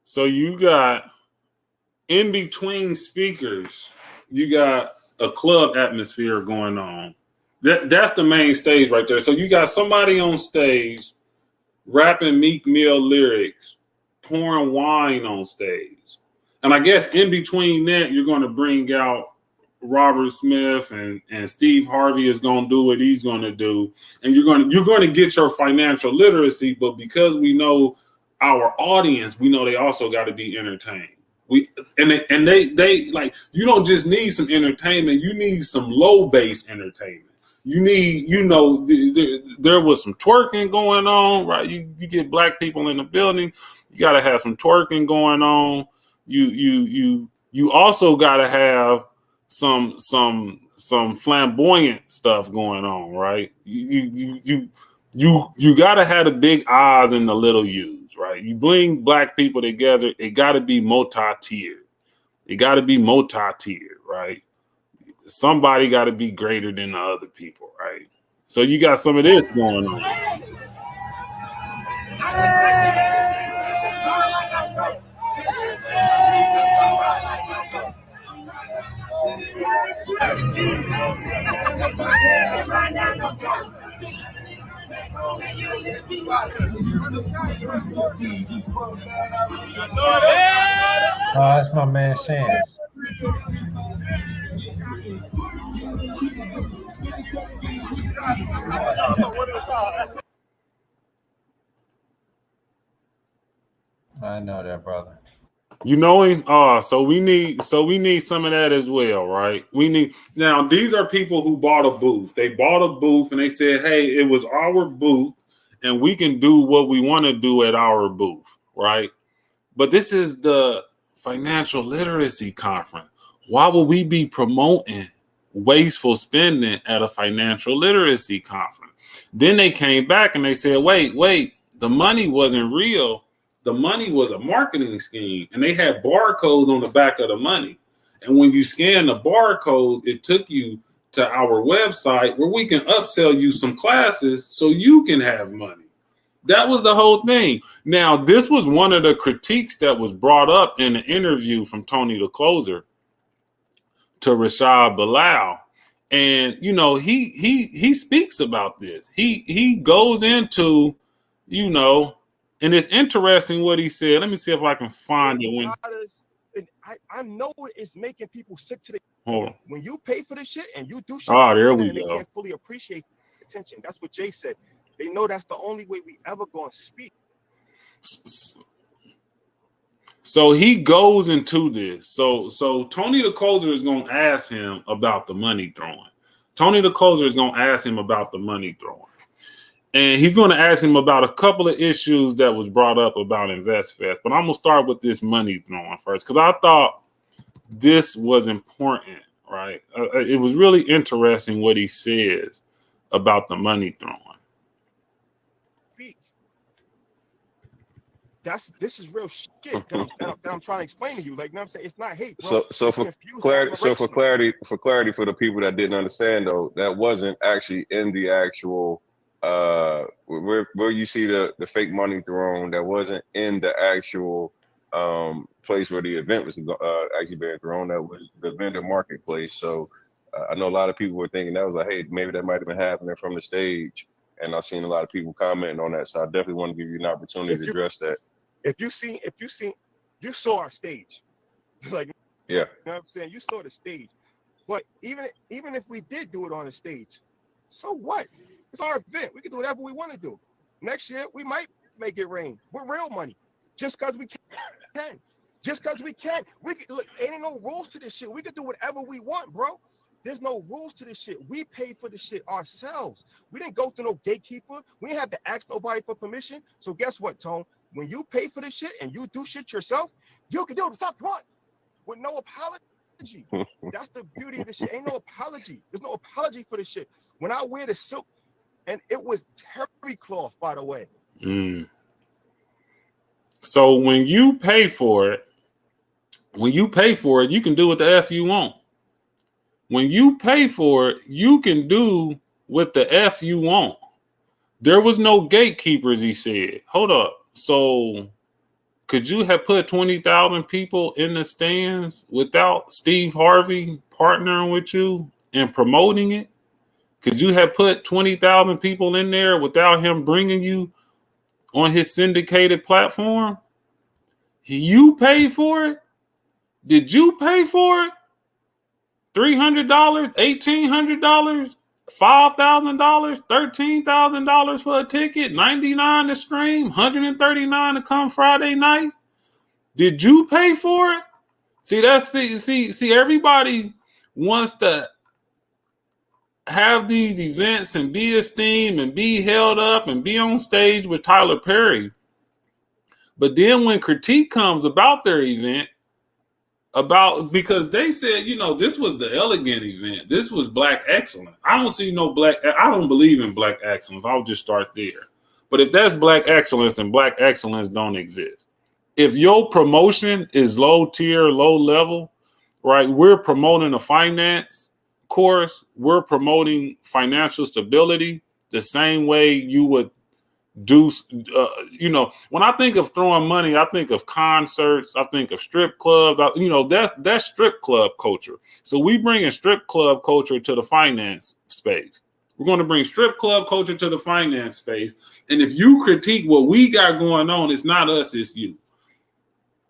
Speaker 1: So you got in between speakers, you got a club atmosphere going on. That's the main stage right there. So you got somebody on stage rapping Meek Mill lyrics, pouring wine on stage. And I guess in between that, you're going to bring out Robert Smith and Steve Harvey is going to do what he's going to do. And you're going to get your financial literacy, but because we know our audience, we know they also got to be entertained. They like, you don't just need some entertainment, you need some low base entertainment. You need, there was some twerking going on, right? You get black people in the building, you got to have some twerking going on. You also got to have some flamboyant stuff going on, right? You got to have the big I's and the little U's, right? You bring black people together, it got to be multi-tiered. Right? Somebody got to be greater than the other people, right? So you got some of this going on.
Speaker 5: That's my man Shans. I know that, brother.
Speaker 1: You know him? So we need some of that as well, right? Now these are people who bought a booth. They bought a booth and they said, hey, it was our booth and we can do what we want to do at our booth, right? But this is the financial literacy conference. Why would we be promoting wasteful spending at a financial literacy conference? Then they came back and they said, wait, the money wasn't real. The money was a marketing scheme, and they had barcodes on the back of the money. And when you scan the barcode, it took you to our website where we can upsell you some classes so you can have money. That was the whole thing. Now, this was one of the critiques that was brought up in the interview from Tony the Closer to Rashad Bilal. And, he speaks about this. He goes into, And it's interesting what he said. Let me see if I can find it.
Speaker 6: I know it's making people sick to the.
Speaker 1: Hold on.
Speaker 6: When you pay for the shit and you do shit,
Speaker 1: there we
Speaker 6: and
Speaker 1: go.
Speaker 6: They can't fully appreciate attention. That's what Jay said. They know that's the only way we ever gonna speak.
Speaker 1: So he goes into this. So Tony the Closer is gonna ask him about the money throwing. Tony the Closer is gonna ask him about the money throwing. And he's going to ask him about a couple of issues that was brought up about InvestFest. But I'm going to start with this money throwing first, because I thought this was important, right? It was really interesting what he says about the money throwing.
Speaker 6: This is real shit that I'm trying to explain to you. Like, you know what I'm saying? It's not hate, bro.
Speaker 11: So for clarity for the people that didn't understand, though, that wasn't actually in the actual where you see the fake money thrown, that wasn't in the actual place where the event was actually being thrown. That was the vendor marketplace. So I know a lot of people were thinking that was like, hey, maybe that might have been happening from the stage, and I've seen a lot of people commenting on that. So I definitely want to give you an opportunity to address that.
Speaker 6: If you saw our stage, like,
Speaker 11: yeah,
Speaker 6: you know what I'm saying? You saw the stage, but even if we did do it on the stage, so what? It's our event. We can do whatever we want to do. Next year, we might make it rain with real money, just because we can. Just because we can. Look, ain't no rules to this shit. We can do whatever we want, bro. There's no rules to this shit. We paid for the shit ourselves. We didn't go through no gatekeeper. We didn't have to ask nobody for permission. So guess what, Tone? When you pay for the shit and you do shit yourself, you can do what the fuck you want with no apology. That's the beauty of this shit. Ain't no apology. There's no apology for this shit. When I wear the silk, and it was terry cloth, by the way.
Speaker 1: So when you pay for it, you can do what the F you want. When you pay for it, you can do what the F you want. There was no gatekeepers, he said. Hold up. So could you have put 20,000 people in the stands without Steve Harvey partnering with you and promoting it? Could you have put 20,000 people in there without him bringing you on his syndicated platform? You paid for it? Did you pay for it? $300, $1,800, $5,000, $13,000 for a ticket, $99 to stream, $139 to come Friday night? Did you pay for it? See, everybody wants to have these events and be esteemed and be held up and be on stage with Tyler Perry. But then when critique comes about their event, because they said, this was the elegant event. This was black excellence. I don't believe in black excellence. I'll just start there. But if that's black excellence, then black excellence don't exist. If your promotion is low tier, low level, right? We're promoting a finance course. We're promoting financial stability the same way you would do. When I think of throwing money, I think of concerts. I think of strip clubs. That's strip club culture. So we bring strip club culture to the finance space. We're going to bring strip club culture to the finance space. And if you critique what we got going on, it's not us, it's you.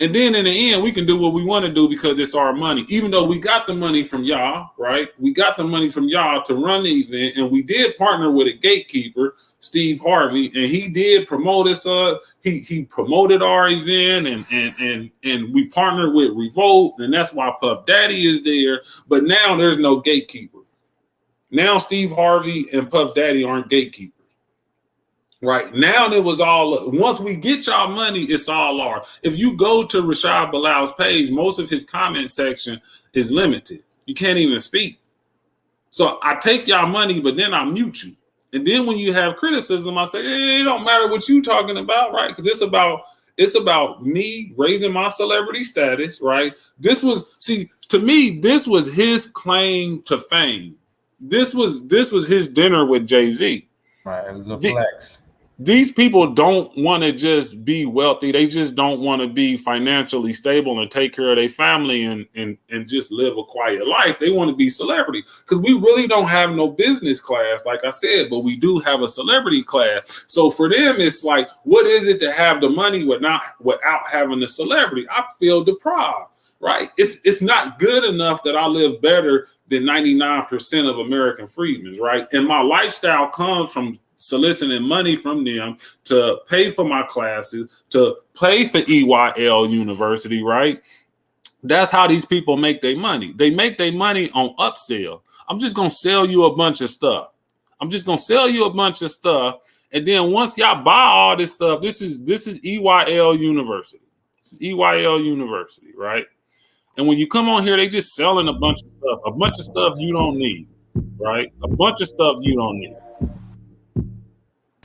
Speaker 1: And then in the end, we can do what we want to do because it's our money. Even though we got the money from y'all, right? We got the money from y'all to run the event. And we did partner with a gatekeeper, Steve Harvey, and he did promote us. He promoted our event, and we partnered with Revolt, and that's why Puff Daddy is there. But now there's no gatekeeper. Now Steve Harvey and Puff Daddy aren't gatekeepers. Right now, it was all, once we get y'all money, it's all ours. If you go to Rashad Bilal's page, most of his comment section is limited. You can't even speak. So I take y'all money, but then I mute you. And then when you have criticism, I say, hey, it don't matter what you talking about, right? Because it's about me raising my celebrity status, right? To me, this was his claim to fame. This was his dinner with Jay-Z.
Speaker 5: Right, it was a flex.
Speaker 1: These people don't want to just be wealthy. They just don't want to be financially stable and take care of their family and just live a quiet life. They want to be celebrity, because we really don't have no business class, like I said, but we do have a celebrity class. So for them, it's like, what is it to have the money without having the celebrity? I feel deprived, right? It's not good enough that I live better than 99% of American freedmen, right? And my lifestyle comes from soliciting money from them to pay for my classes, to pay for EYL University, right? That's how these people make their money. They make their money on upsell. I'm just going to sell you a bunch of stuff. And then once y'all buy all this stuff, this is EYL University. This is EYL University, right? And when you come on here, they just selling a bunch of stuff you don't need, right? A bunch of stuff you don't need.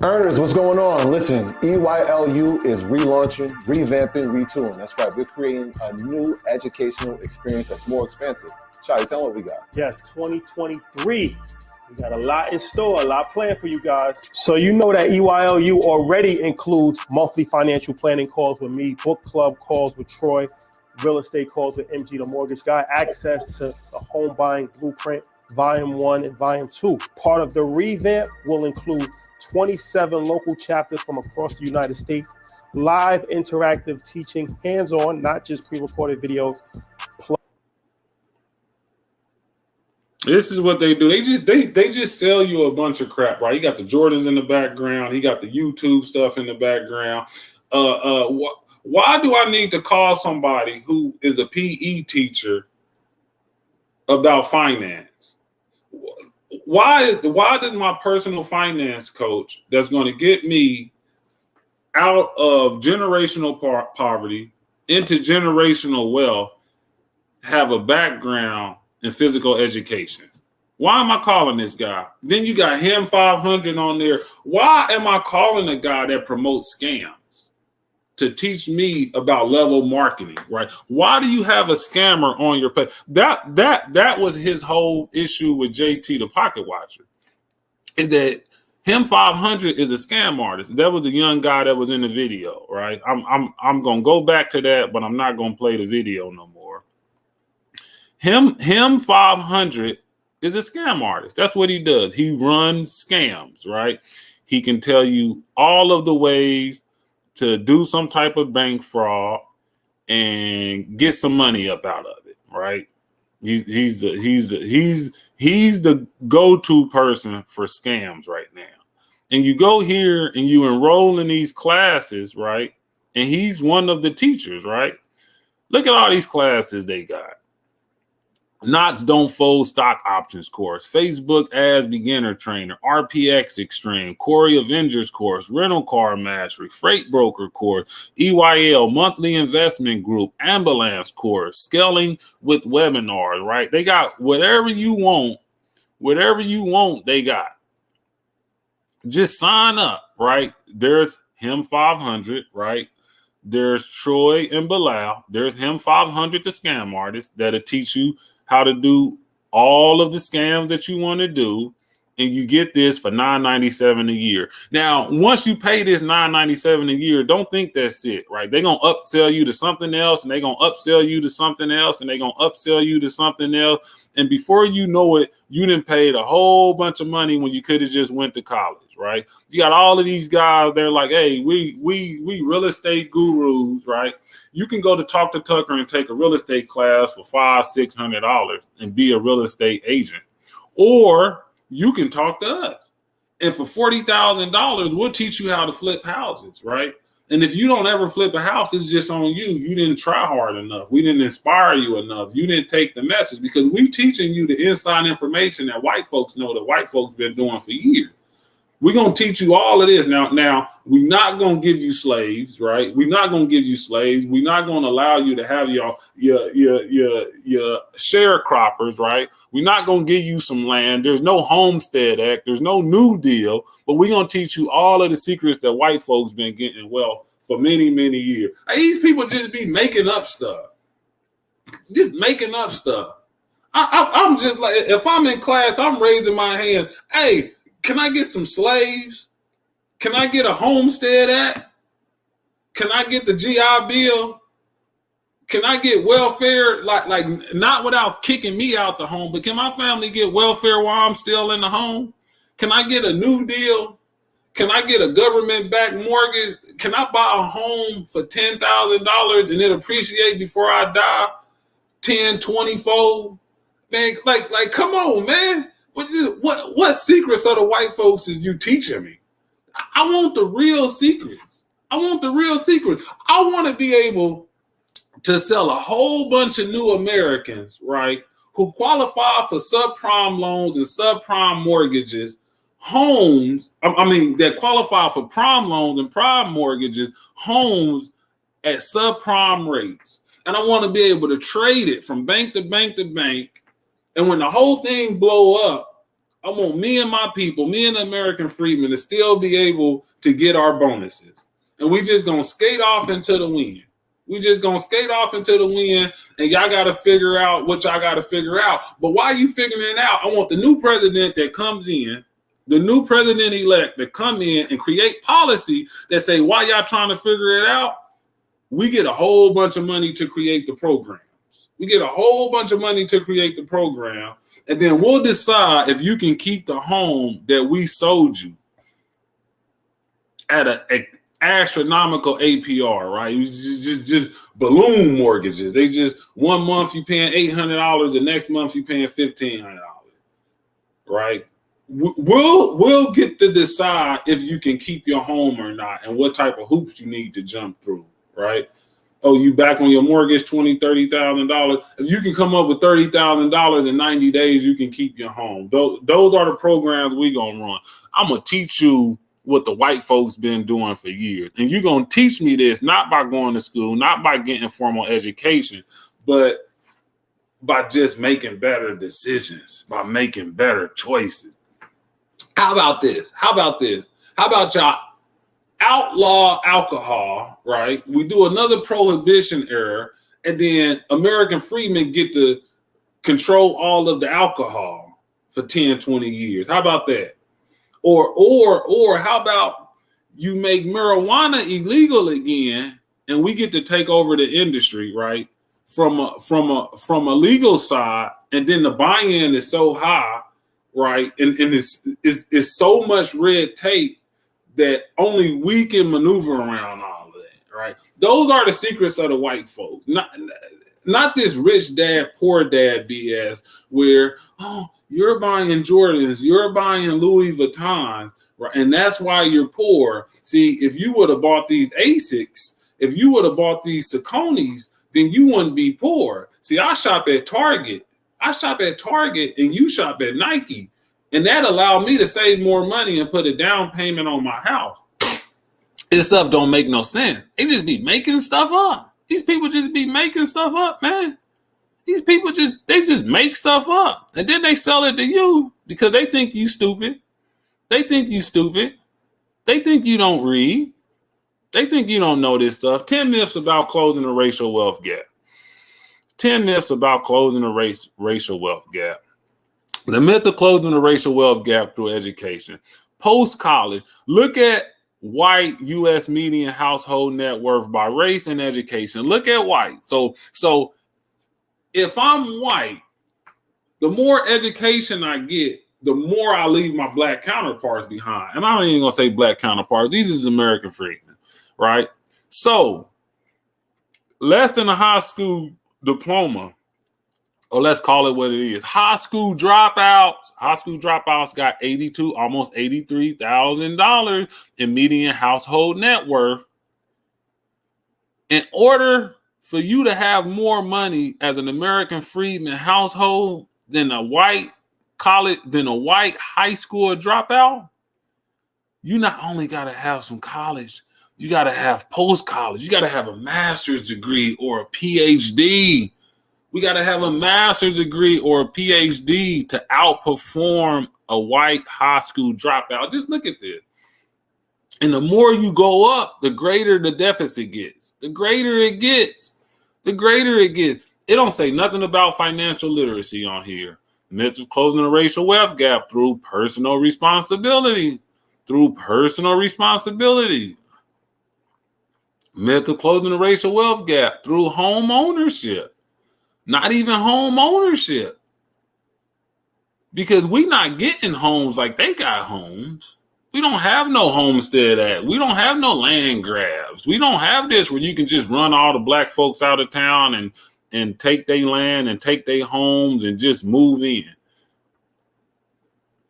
Speaker 12: Earners, what's going on? Listen, EYLU is relaunching, revamping, retooling. That's right. We're creating a new educational experience that's more expansive. Shawty, tell them what we got.
Speaker 13: Yes, 2023. We got a lot in store, a lot planned for you guys. So you know that EYLU already includes monthly financial planning calls with me, book club calls with Troy, real estate calls with MG, the mortgage guy, access to the home buying blueprint, volume 1 and volume 2. Part of the revamp will include 27 local chapters from across the United States, live interactive teaching, hands-on, not just pre-recorded videos.
Speaker 1: This is what they do. They just sell you a bunch of crap, right? You got the Jordans in the background. He got the YouTube stuff in the background. Why do I need to call somebody who is a PE teacher about finance? Why does my personal finance coach that's going to get me out of generational poverty into generational wealth have a background in physical education? Why am I calling this guy? Then you got him 500 on there. Why am I calling a guy that promotes scams to teach me about level marketing, right? Why do you have a scammer on your page? That was his whole issue with JT the Pocket Watcher, is that him 500 is a scam artist. That was the young guy that was in the video, right? I'm gonna go back to that, but I'm not gonna play the video no more. Him 500 is a scam artist. That's what he does. He runs scams, right? He can tell you all of the ways to do some type of bank fraud and get some up out of it, right? He's the go-to person for scams right now. And you go here and you enroll in these classes, right? And he's one of the teachers, right? Look at all these classes they got. Knots Don't Fold Stock Options course, Facebook Ads Beginner Trainer, RPX Extreme, Corey Avengers course, Rental Car Mastery, Freight Broker course, EYL Monthly Investment Group, Ambulance course, Scaling with Webinars, right? They got whatever you want, they got. Just sign up, right? There's him 500, right? There's Troy and Bilal. There's him 500, the scam artist, that'll teach you how to do all of the scams that you want to do, and you get this for $9.97 a year. Now, once you pay this $9.97 a year, don't think that's it, right? They're gonna upsell you to something else, and they're gonna upsell you to something else, and they're gonna upsell you to something else. And before you know it, you done paid a whole bunch of money when you could have just went to college, right? You got all of these guys, they're like, hey, we real estate gurus, right? You can go to Talk to Tucker and take a real estate class for $500-$600 and be a real estate agent. Or you can talk to us. And for $40,000, we'll teach you how to flip houses, right? And if you don't ever flip a house, it's just on you. You didn't try hard enough. We didn't inspire you enough. You didn't take the message, because we're teaching you the inside information that white folks know that white folks been doing for years. We're going to teach you all of this. Now, we're not going to give you slaves, right? We're not going to give you slaves. We're not going to allow you to have your sharecroppers, right? We're not going to give you some land. There's no Homestead Act. There's no New Deal. But we're going to teach you all of the secrets that white folks been getting wealth for many, many years. These people just be making up stuff. Just making up stuff. I'm just like, if I'm in class, I'm raising my hand. Hey, can I get some slaves? Can I get a homestead Act? Can I get the GI Bill? Can I get welfare? Like not without kicking me out the home, but can my family get welfare while I'm still in the home? Can I get a New Deal? Can I get a government-backed mortgage? Can I buy a home for $10,000 and it appreciate before I die 10, 20-fold? Man, like, come on, man. What secrets of the white folks is you teaching me? I want the real secrets. I want the real secrets. I want to be able to sell a whole bunch of new Americans, right, who qualify for subprime loans and subprime mortgages, homes, that qualify for prime loans and prime mortgages, homes at subprime rates. And I want to be able to trade it from bank to bank to bank. And when the whole thing blow up, I want me and my people, me and the American freedmen, to still be able to get our bonuses. And we just going to skate off into the wind. We just going to skate off into the wind, and y'all got to figure out what y'all got to figure out. But while you figuring it out, I want the new president that comes in, the new president-elect that come in and create policy that say, why y'all trying to figure it out? We get a whole bunch of money to create the programs. We get a whole bunch of money to create the program, and then we'll decide if you can keep the home that we sold you at an astronomical APR, right? Just balloon mortgages. They just 1 month you paying $800, the next month you paying $1,500, right? We'll get to decide if you can keep your home or not, and what type of hoops you need to jump through, right? Oh, you back on your mortgage, $20,000, $30,000. If you can come up with $30,000 in 90 days, you can keep your home. Those are the programs we gonna run. I'm gonna teach you what the white folks been doing for years, and you're gonna teach me this not by going to school, not by getting formal education, but by just making better decisions, by making better choices. How about this? How about y'all outlaw alcohol, right? We do another prohibition era, and then American freedmen get to control all of the alcohol for 10, 20 years. How about that? Or how about you make marijuana illegal again, and we get to take over the industry, right? From a legal side, and then the buy-in is so high, right? And it's so much red tape that only we can maneuver around all of that, right? Those are the secrets of the white folks. Not this rich dad, poor dad BS where, oh, you're buying Jordans, you're buying Louis Vuitton, right? And that's why you're poor. See, if you would have bought these Asics, if you would have bought these Sauconys, then you wouldn't be poor. See, I shop at Target. And you shop at Nike. And that allowed me to save more money and put a down payment on my house. This stuff don't make no sense. They just be making stuff up. These people just be making stuff up, man. These people just make stuff up. And then they sell it to you because they think you stupid. They think you don't read. They think you don't know this stuff. 10 myths about closing the racial wealth gap. 10 myths about closing the racial wealth gap. The myth of closing the racial wealth gap through education. Post-college, look at white U.S. median household net worth by race and education. Look at white. So if I'm white, the more education I get, the more I leave my black counterparts behind. And I'm not even going to say black counterparts. These is American freedmen, right? So less than a high school diploma, or let's call it what it is. High school dropouts got $82,000, almost $83,000 in median household net worth. In order for you to have more money as an American freedman household than a white high school dropout, you not only got to have some college, you got to have post-college. You got to have a master's degree or a PhD. We got to have a master's degree or a PhD to outperform a white high school dropout. Just look at this. And the more you go up, the greater the deficit gets. The greater it gets. It don't say nothing about financial literacy on here. Myths of closing the racial wealth gap through personal responsibility. through personal responsibility. Myth of closing the racial wealth gap through home ownership. Not even home ownership. Because we not getting homes like they got homes. We don't have no homestead act. We don't have no land grabs. We don't have this where you can just run all the black folks out of town and take their land and take their homes and just move in.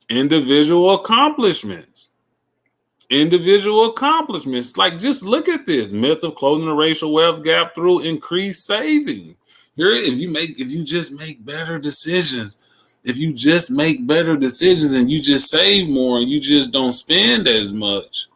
Speaker 1: Individual accomplishments. Like, just look at this myth of closing the racial wealth gap through increased saving. Here, if you just make better decisions, and you just save more and you just don't spend as much,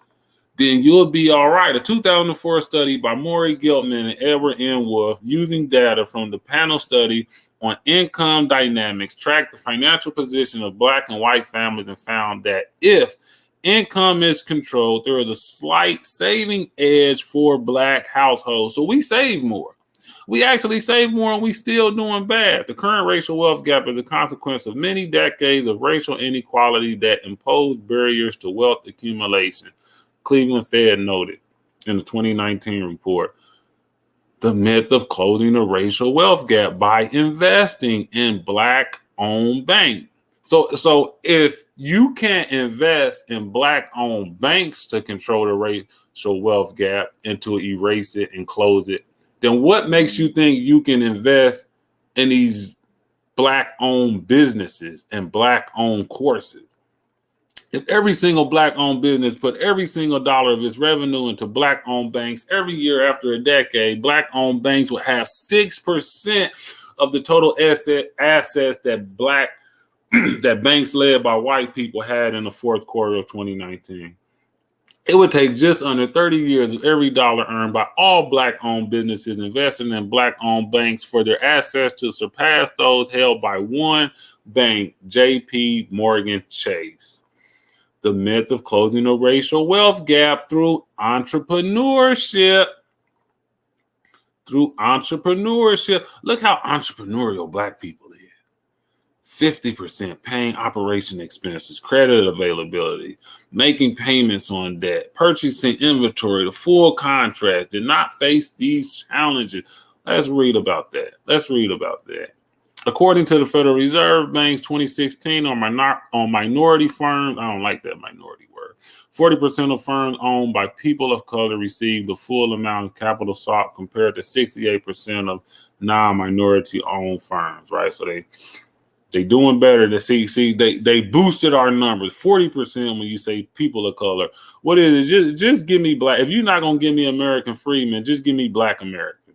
Speaker 1: then you'll be all right. A 2004 study by Maury Giltman and Edward N. Wolf, using data from the panel study on income dynamics, tracked the financial position of black and white families and found that if income is controlled, there is a slight saving edge for black households. So we save more. We actually save more and we still doing bad. The current racial wealth gap is a consequence of many decades of racial inequality that imposed barriers to wealth accumulation. Cleveland Fed noted in the 2019 report. The myth of closing the racial wealth gap by investing in black-owned banks. So if you can't invest in black-owned banks to control the racial wealth gap and to erase it and close it, then what makes you think you can invest in these black-owned businesses and black-owned courses? If every single black-owned business put every single dollar of its revenue into black-owned banks every year after a decade, black-owned banks would have 6% of the total assets that banks led by white people had in the fourth quarter of 2019. It would take just under 30 years of every dollar earned by all black-owned businesses investing in black-owned banks for their assets to surpass those held by one bank, J.P. Morgan Chase. The myth of closing the racial wealth gap through entrepreneurship. Look how entrepreneurial black people is. 50% paying operation expenses, credit availability, making payments on debt, purchasing inventory, the full contract, did not face these challenges. Let's read about that. According to the Federal Reserve Bank's 2016 on minority firms, I don't like that minority word, 40% of firms owned by people of color received the full amount of capital sought compared to 68% of non-minority owned firms, right? So they doing better. They boosted our numbers. 40% when you say people of color. What is it? Just give me black. If you're not gonna give me American freedmen, just give me black American.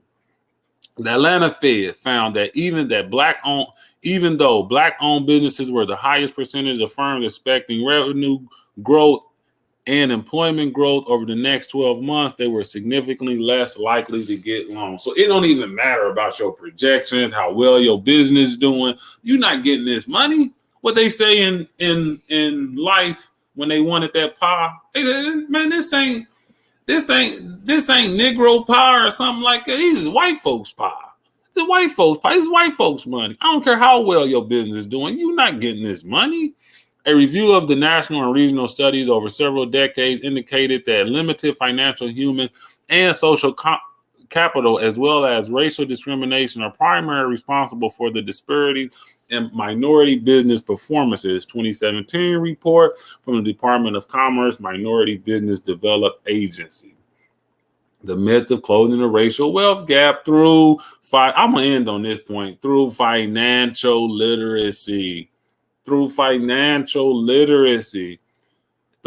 Speaker 1: The Atlanta Fed found that even though black-owned businesses were the highest percentage of firms expecting revenue growth and employment growth over the next 12 months, they were significantly less likely to get loans. So it don't even matter about your projections, how well your business is doing. You're not getting this money. What they say in life when they wanted that pie, they said, man, this ain't Negro pie or something like that. This is white folks pie. This is white folks pie. This is white folks money. I don't care how well your business is doing. You're not getting this money. A review of the national and regional studies over several decades indicated that limited financial, human, and social capital, as well as racial discrimination, are primarily responsible for the disparity in minority business performances. 2017 report from the Department of Commerce Minority Business Development Agency. The myth of closing the racial wealth gap through I'm going to end on this point, through financial literacy. The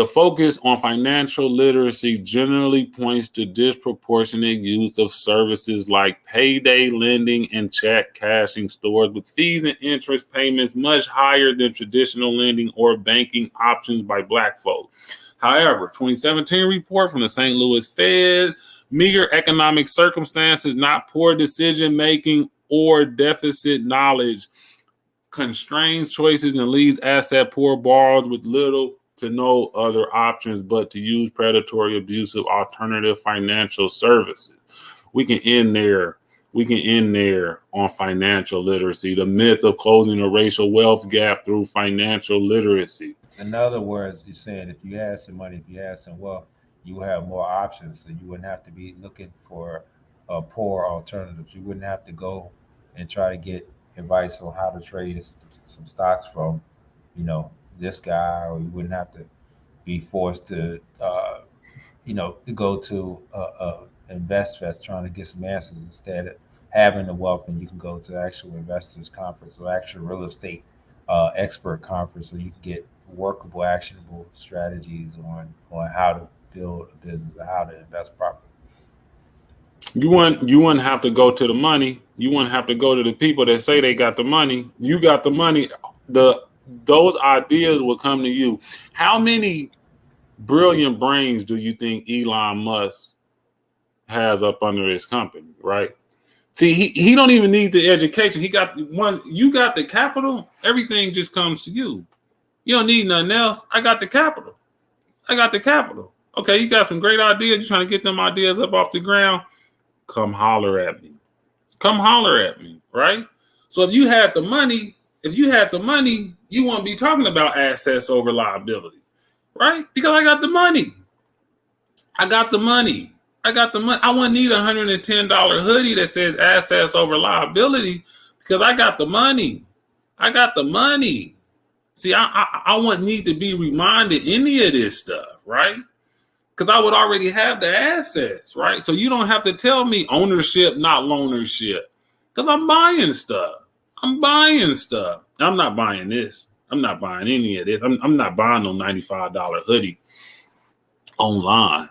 Speaker 1: focus on financial literacy generally points to disproportionate use of services like payday lending and check cashing stores with fees and interest payments much higher than traditional lending or banking options by black folk. However, 2017 report from the St. Louis Fed, meager economic circumstances, not poor decision-making or deficit knowledge, constrains choices and leaves asset-poor borrowers with little to no other options but to use predatory, abusive, alternative financial services. We can end there We can end there on financial literacy, the myth of closing a racial wealth gap through financial literacy.
Speaker 5: In other words, you're saying if you had some money, if you had some wealth, you have more options, so you wouldn't have to be looking for poor alternatives. You wouldn't have to go and try to get advice on how to trade some stocks from, this guy, or you wouldn't have to be forced to, go to InvestFest trying to get some answers. Instead of having the wealth, and you can go to actual investors conference or actual real estate expert conference, so you can get workable, actionable strategies on how to build a business and how to invest properly.
Speaker 1: You wouldn't have to go to the money. You wouldn't have to go to the people that say they got the money. You got the money. Those ideas will come to you. How many brilliant brains do you think Elon Musk has up under his company, right? See, he don't even need the education. He got one. You got the capital. Everything just comes to you. You don't need nothing else. I got the capital. Okay, you got some great ideas. You're trying to get them ideas up off the ground. Come holler at me. Right? So if you had the money, you wouldn't be talking about assets over liability, right? Because I got the money. I wouldn't need $110 hoodie that says assets over liability because I got the money. See, I wouldn't need to be reminded any of this stuff, right? Because I would already have the assets, right? So you don't have to tell me ownership, not loanership. Because I'm buying stuff. I'm not buying this. I'm not buying any of this. I'm not buying no $95 hoodie online.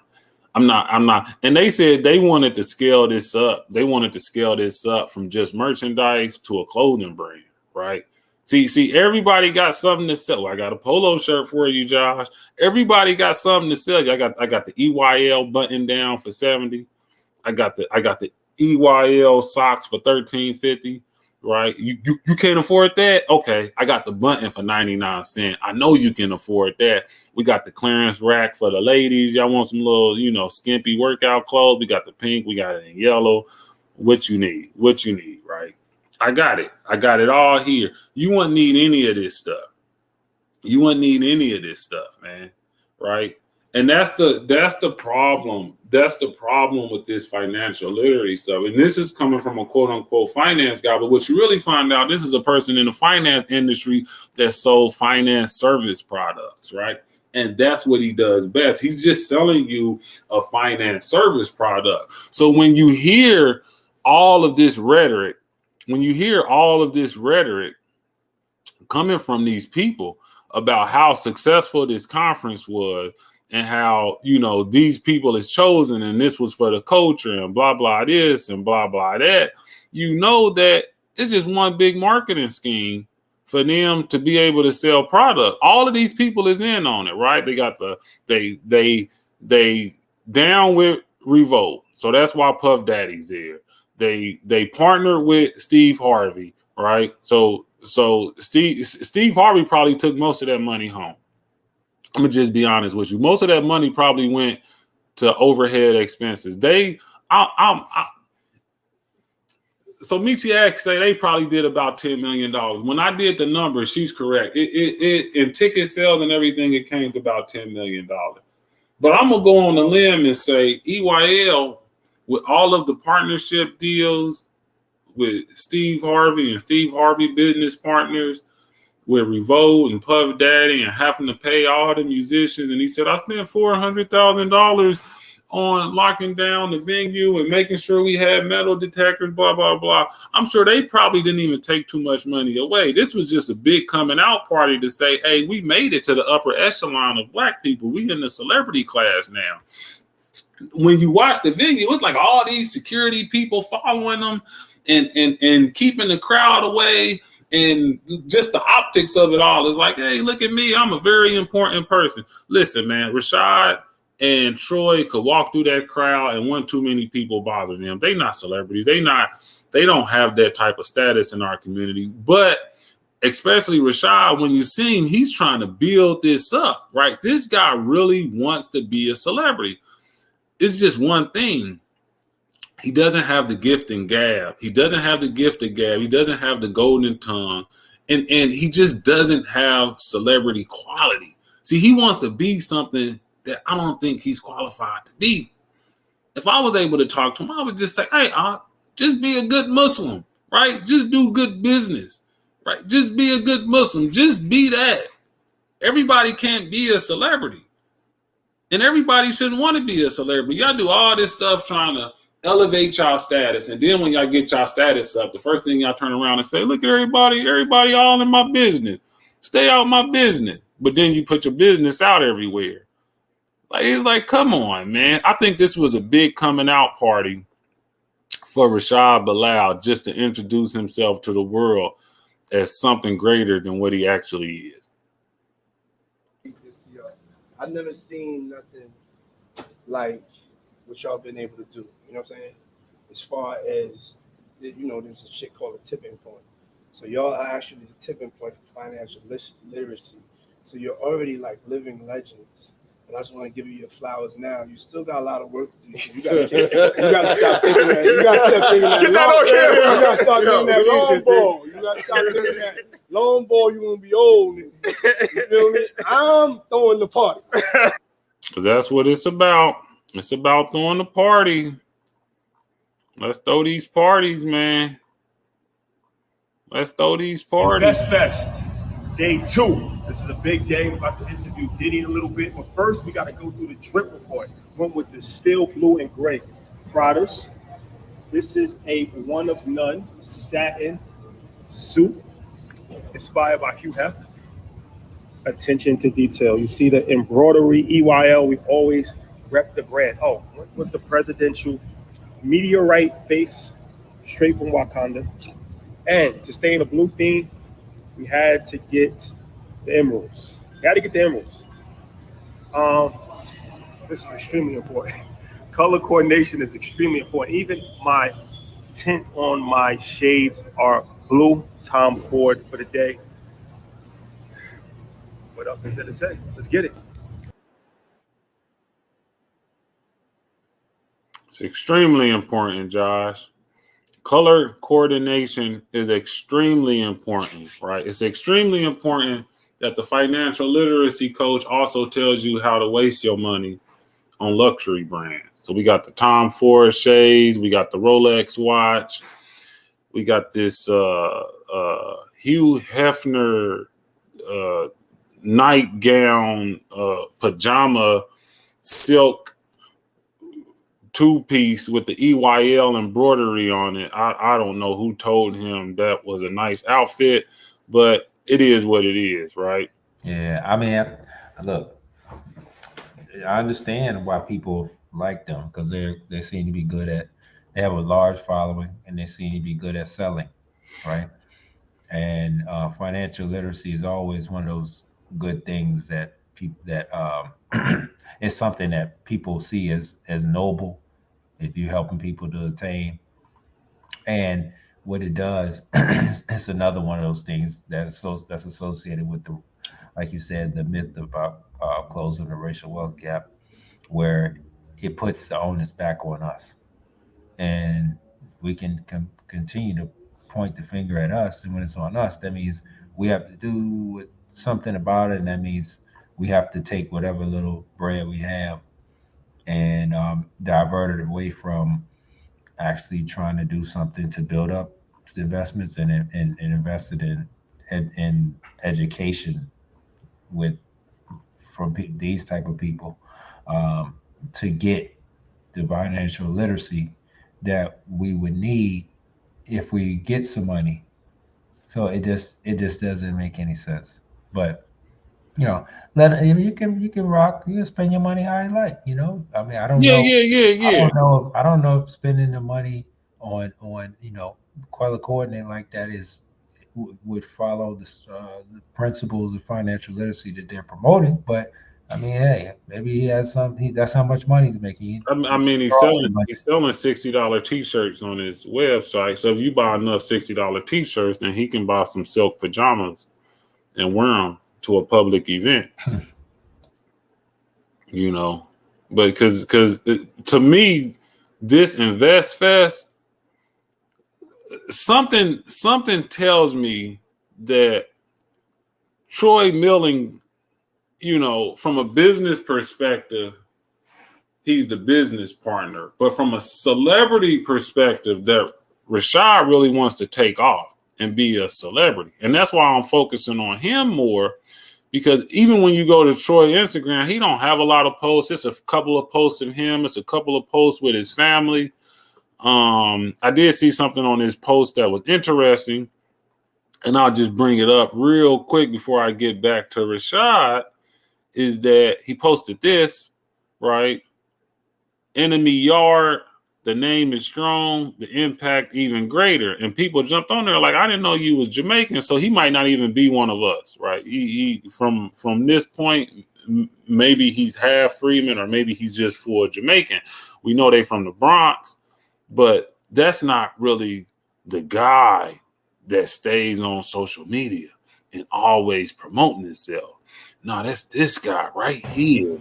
Speaker 1: I'm not. And they said they wanted to scale this up. They wanted to scale this up from just merchandise to a clothing brand, right? See, everybody got something to sell. I got a polo shirt for you, Josh. Everybody got something to sell. I got the EYL button down for $70. I got the EYL socks for $13.50. Right? You can't afford that? Okay, I got the button for 99 cents. I know you can afford that. We got the clearance rack for the ladies. Y'all want some little, skimpy workout clothes? We got the pink. We got it in yellow. What you need, right? I got it all here. You wouldn't need any of this stuff. Man. Right? And that's the problem. That's the problem with this financial literacy stuff. And this is coming from a quote unquote finance guy. But what you really find out, this is a person in the finance industry that sold finance service products, right? And that's what he does best. He's just selling you a finance service product. So when you hear all of this rhetoric coming from these people about how successful this conference was, and how, these people is chosen and this was for the culture and blah, blah, this and blah, blah, that, that it's just one big marketing scheme for them to be able to sell product. All of these people is in on it, right? They got they down with Revolt. So that's why Puff Daddy's there. They partnered with Steve Harvey, right? So Steve Harvey probably took most of that money home. I'm gonna just be honest with you. Most of that money probably went to overhead expenses. So Michi X say they probably did about $10 million. When I did the numbers, she's correct. It in ticket sales and everything, it came to about $10 million. But I'm gonna go on the limb and say EYL, with all of the partnership deals with Steve Harvey and Steve Harvey business partners, with Revolt and Puff Daddy, and having to pay all the musicians. And he said, I spent $400,000 on locking down the venue and making sure we had metal detectors, blah, blah, blah. I'm sure they probably didn't even take too much money away. This was just a big coming out party to say, hey, we made it to the upper echelon of Black people. We in the celebrity class now. When you watch the video, it's like all these security people following them and keeping the crowd away. And just the optics of it all is like, hey, look at me. I'm a very important person. Listen, man, Rashad and Troy could walk through that crowd and wasn't too many people bother them. They not celebrities. They don't have that type of status in our community. But especially Rashad, when you see him, he's trying to build this up, right? This guy really wants to be a celebrity. It's just one thing. He doesn't have the gift and gab. He doesn't have the gift of gab. He doesn't have the golden tongue. And he just doesn't have celebrity quality. See, he wants to be something that I don't think he's qualified to be. If I was able to talk to him, I would just say, hey, just be a good Muslim, right? Just do good business, right? Just be a good Muslim. Just be that. Everybody can't be a celebrity. And everybody shouldn't want to be a celebrity. Y'all do all this stuff trying to elevate y'all status. And then when y'all get y'all status up, the first thing y'all turn around and say, look at everybody all in my business. Stay out my business. But then you put your business out everywhere. It's like, come on, man. I think this was a big coming out party for Rashad Bilal just to introduce himself to the world as something greater than what he actually is.
Speaker 14: I've never seen nothing like what y'all been able to do. You know what I'm saying? As far as, there's a shit called a tipping point. So y'all are actually the tipping point for financial literacy. So you're already like living legends. And I just want to give you your flowers now. You still got a lot of work to do. So you gotta stop thinking that. You gotta stop thinking that. You gotta start thinking that long ball. You gotta stop thinking that long ball. You gonna be old. You feel me? I'm throwing the party.
Speaker 1: Because that's what it's about. It's about throwing the party. Let's throw these parties, man. Let's throw these parties.
Speaker 6: Best Fest, day 2. This is a big day. We're about to interview Diddy in a little bit. But first, we got to go through the drip report. Went with the steel blue and gray Pradas. This is a one of none satin suit inspired by Hugh Hef. Attention to detail. You see the embroidery, EYL. We've always repped the brand. Oh, with the presidential meteorite face, straight from Wakanda. And to stay in the blue theme, we had to get the emeralds. Got to get the emeralds. This is extremely important. Color coordination is extremely important. Even my tint on my shades are blue. Tom Ford for the day. What else is there to say? Let's get it.
Speaker 1: It's extremely important, Josh. Color coordination is extremely important, right? It's extremely important that the financial literacy coach also tells you how to waste your money on luxury brands. So we got the Tom Ford shades, we got the Rolex watch, we got this Hugh Hefner nightgown, pajama, silk two-piece with the EYL embroidery on it. I don't know who told him that was a nice outfit, but it is what it is, right?
Speaker 5: Yeah, I mean, look, I understand why people like them because they seem to be good at. They have a large following and they seem to be good at selling, right? And financial literacy is always one of those good things that people it's something that people see as noble if you're helping people to attain. And what it does, it's another one of those things that's associated with the, like you said, the myth about closing the racial wealth gap, where it puts the onus back on us, and we can continue to point the finger at us. And when it's on us, that means we have to do something about it, and that means we have to take whatever little bread we have and divert it away from actually trying to do something to build up the investments and invest it in education from these type of people to get the financial literacy that we would need if we get some money. So it just doesn't make any sense. But you can rock, you can spend your money how you like. I mean, I don't know.
Speaker 1: Yeah.
Speaker 5: I don't know if spending the money on color coordinating like that would follow the principles of financial literacy that they're promoting. But I mean, hey, maybe he has that's how much money he's making.
Speaker 1: I mean, he's selling $60 t-shirts on his website. So if you buy enough $60 t-shirts, then he can buy some silk pajamas and wear them to a public event. But because to me, this Invest Fest, something tells me that Troy Milling, you know, from a business perspective, he's the business partner. But from a celebrity perspective, that Rashad really wants to take off and be a celebrity. And that's why I'm focusing on him more, because even when you go to Troy Instagram, he don't have a lot of posts. It's a couple of posts of him. It's a couple of posts with his family. I did see something on his post that was interesting, and I'll just bring it up real quick before I get back to Rashad, is that he posted this, right? Enemy yard, the name is strong, the impact even greater. And people jumped on there like, I didn't know you was Jamaican, so he might not even be one of us, right? He from this point, maybe he's half Freeman or maybe he's just full Jamaican. We know they from the Bronx, but that's not really the guy that stays on social media and always promoting himself. No, that's this guy right here.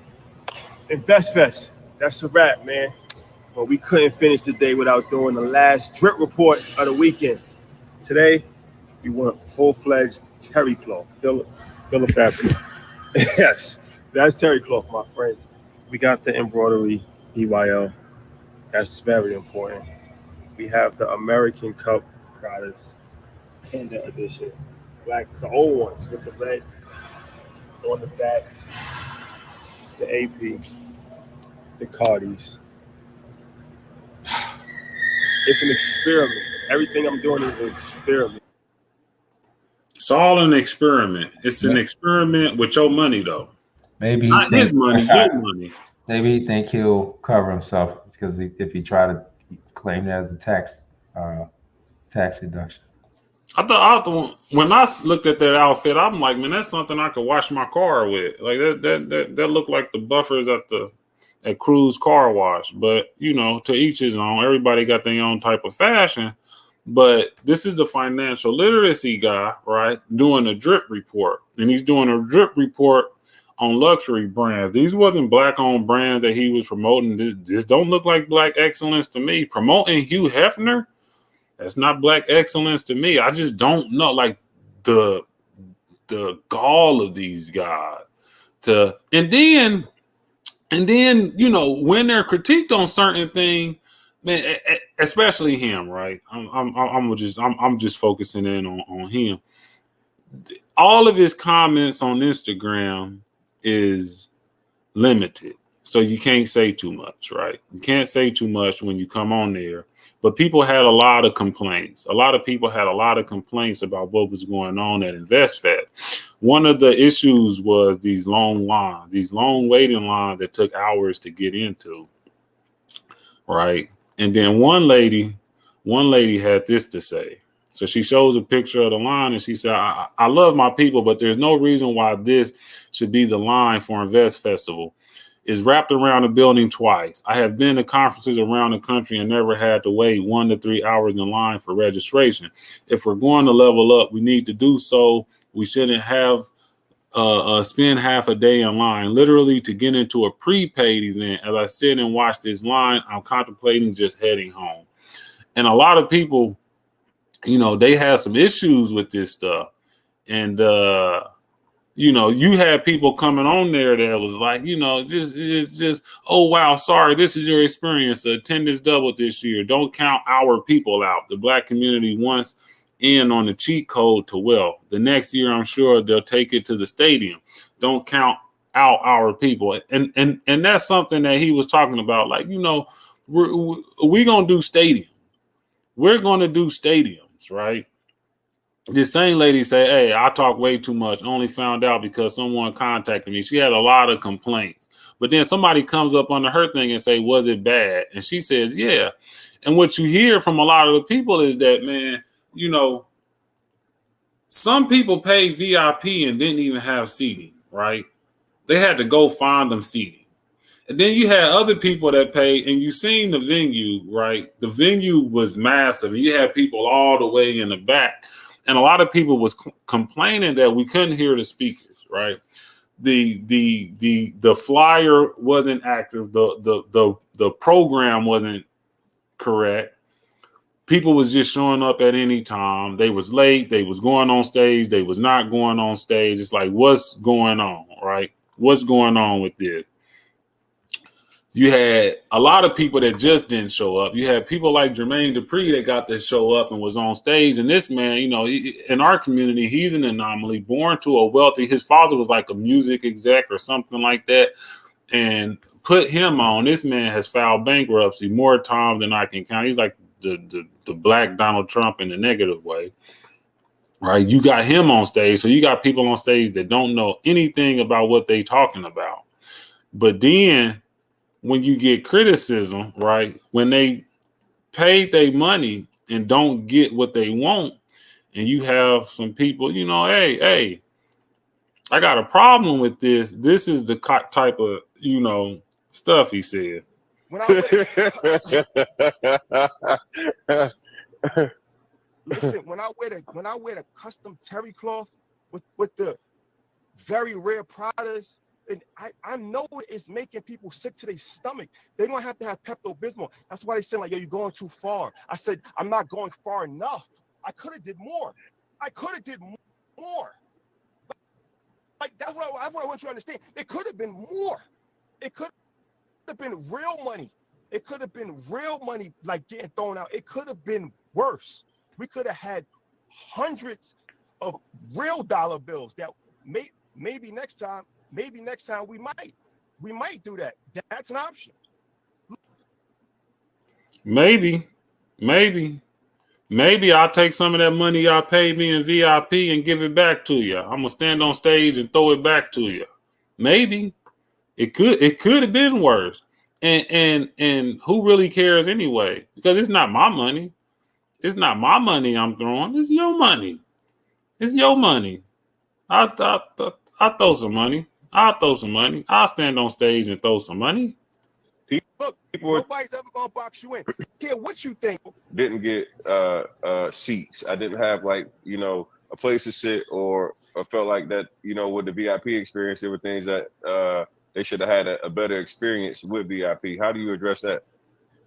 Speaker 6: Invest Fest. That's a wrap, man. But we couldn't finish the day without doing the last drip report of the weekend. Today, we went full-fledged terry cloth. Bilal Family. Yes, that's terry cloth, my friend. We got the embroidery EYL. That's very important. We have the American Cup products, Panda edition, black, the old ones with the red on the back, the AP, the Cardis. It's an experiment. Everything I'm doing is an experiment.
Speaker 1: It's all an experiment. It's an experiment with your money, though.
Speaker 5: Maybe
Speaker 1: not his money, your money.
Speaker 5: Maybe he think he'll cover himself because if he try to claim that as a tax deduction.
Speaker 1: I thought when I looked at that outfit, I'm like, man, that's something I could wash my car with. Like that looked like the buffers at Cruise Car Wash. But you know, to each his own. Everybody got their own type of fashion. But this is the financial literacy guy, right? Doing a drip report, and he's doing a drip report on luxury brands. These wasn't black-owned brands that he was promoting. This don't look like black excellence to me. Promoting Hugh Hefner. That's not black excellence to me. I just don't know, like the gall of these guys and then you know, when they're critiqued on certain things, man, especially him, right? I'm just focusing in on him. All of his comments on Instagram is limited, so you can't say too much, right? You can't say too much when you come on there. But people had a lot of complaints. A lot of people had a lot of complaints about what was going on at InvestFest. One of the issues was these long lines, these long waiting lines that took hours to get into, right? And then one lady had this to say. So she shows a picture of the line and she said, I love my people, but there's no reason why this should be the line for Invest Festival. Is wrapped around the building twice. I have been to conferences around the country and never had to wait 1 to 3 hours in line for registration. If we're going to level up, we need to do so. We shouldn't have spend half a day in line, literally to get into a prepaid event. As I sit and watch this line, I'm contemplating just heading home. And a lot of people, you know, they have some issues with this stuff. And, you know, you had people coming on there that was like, you know, just, oh, wow, sorry, this is your experience. The attendance doubled this year. Don't count our people out. The black community wants in on the cheat code to wealth. The next year, I'm sure they'll take it to the stadium. Don't count out our people. And that's something that he was talking about. Like, you know, we're going to do stadium. We're going to do stadiums, right? This same lady said, hey, I talk way too much. Only found out because someone contacted me. She had a lot of complaints. But then somebody comes up under her thing and say, was it bad? And she says, yeah. And what you hear from a lot of the people is that, man, you know, some people paid VIP and didn't even have seating, right? They had to go find them seating. And then you had other people that paid, and you seen the venue, right? The venue was massive. And you had people all the way in the back. And a lot of people was complaining that we couldn't hear the speakers, right? The flyer wasn't active. The program wasn't correct. People was just showing up at any time. They was late. They was going on stage. They was not going on stage. It's like, what's going on, right? What's going on with this? You had a lot of people that just didn't show up. You had people like Jermaine Dupri that got to show up and was on stage. And this man, you know, in our community, he's an anomaly, born to a wealthy. His father was like a music exec or something like that. And put him on. This man has filed bankruptcy more times than I can count. He's like the black Donald Trump in a negative way, right? You got him on stage. So you got people on stage that don't know anything about what they talking about. But then when you get criticism, right, when they paid their money and don't get what they want, and you have some people, you know, hey, I got a problem with this. This is the type of, you know, stuff he said.
Speaker 6: When I listen, when I wear the custom terry cloth with the very rare Pradas, and I know it's making people sick to their stomach. They don't have to have Pepto-Bismol. That's why they say like, yo, you're going too far. I said, I'm not going far enough. I could have did more. Like that's what I want you to understand. It could have been more. It could have been real money. It could have been real money like getting thrown out. It could have been worse. We could have had hundreds of real dollar bills that maybe next time we might do that. That's an option.
Speaker 1: Maybe I'll take some of that money y'all paid me in VIP and give it back to you. I'm gonna stand on stage and throw it back to you. Maybe it could have been worse. And who really cares anyway? Because it's not my money. It's not my money I'm throwing. It's your money. It's your money. I throw some money. I'll throw some money. I'll stand on stage and throw some money.
Speaker 6: Look, nobody's ever gonna box you in. Care what you think.
Speaker 11: Didn't get seats. I didn't have like, you know, a place to sit or felt like that, you know, with the VIP experience, there were things that they should have had a better experience with VIP. How do you address that?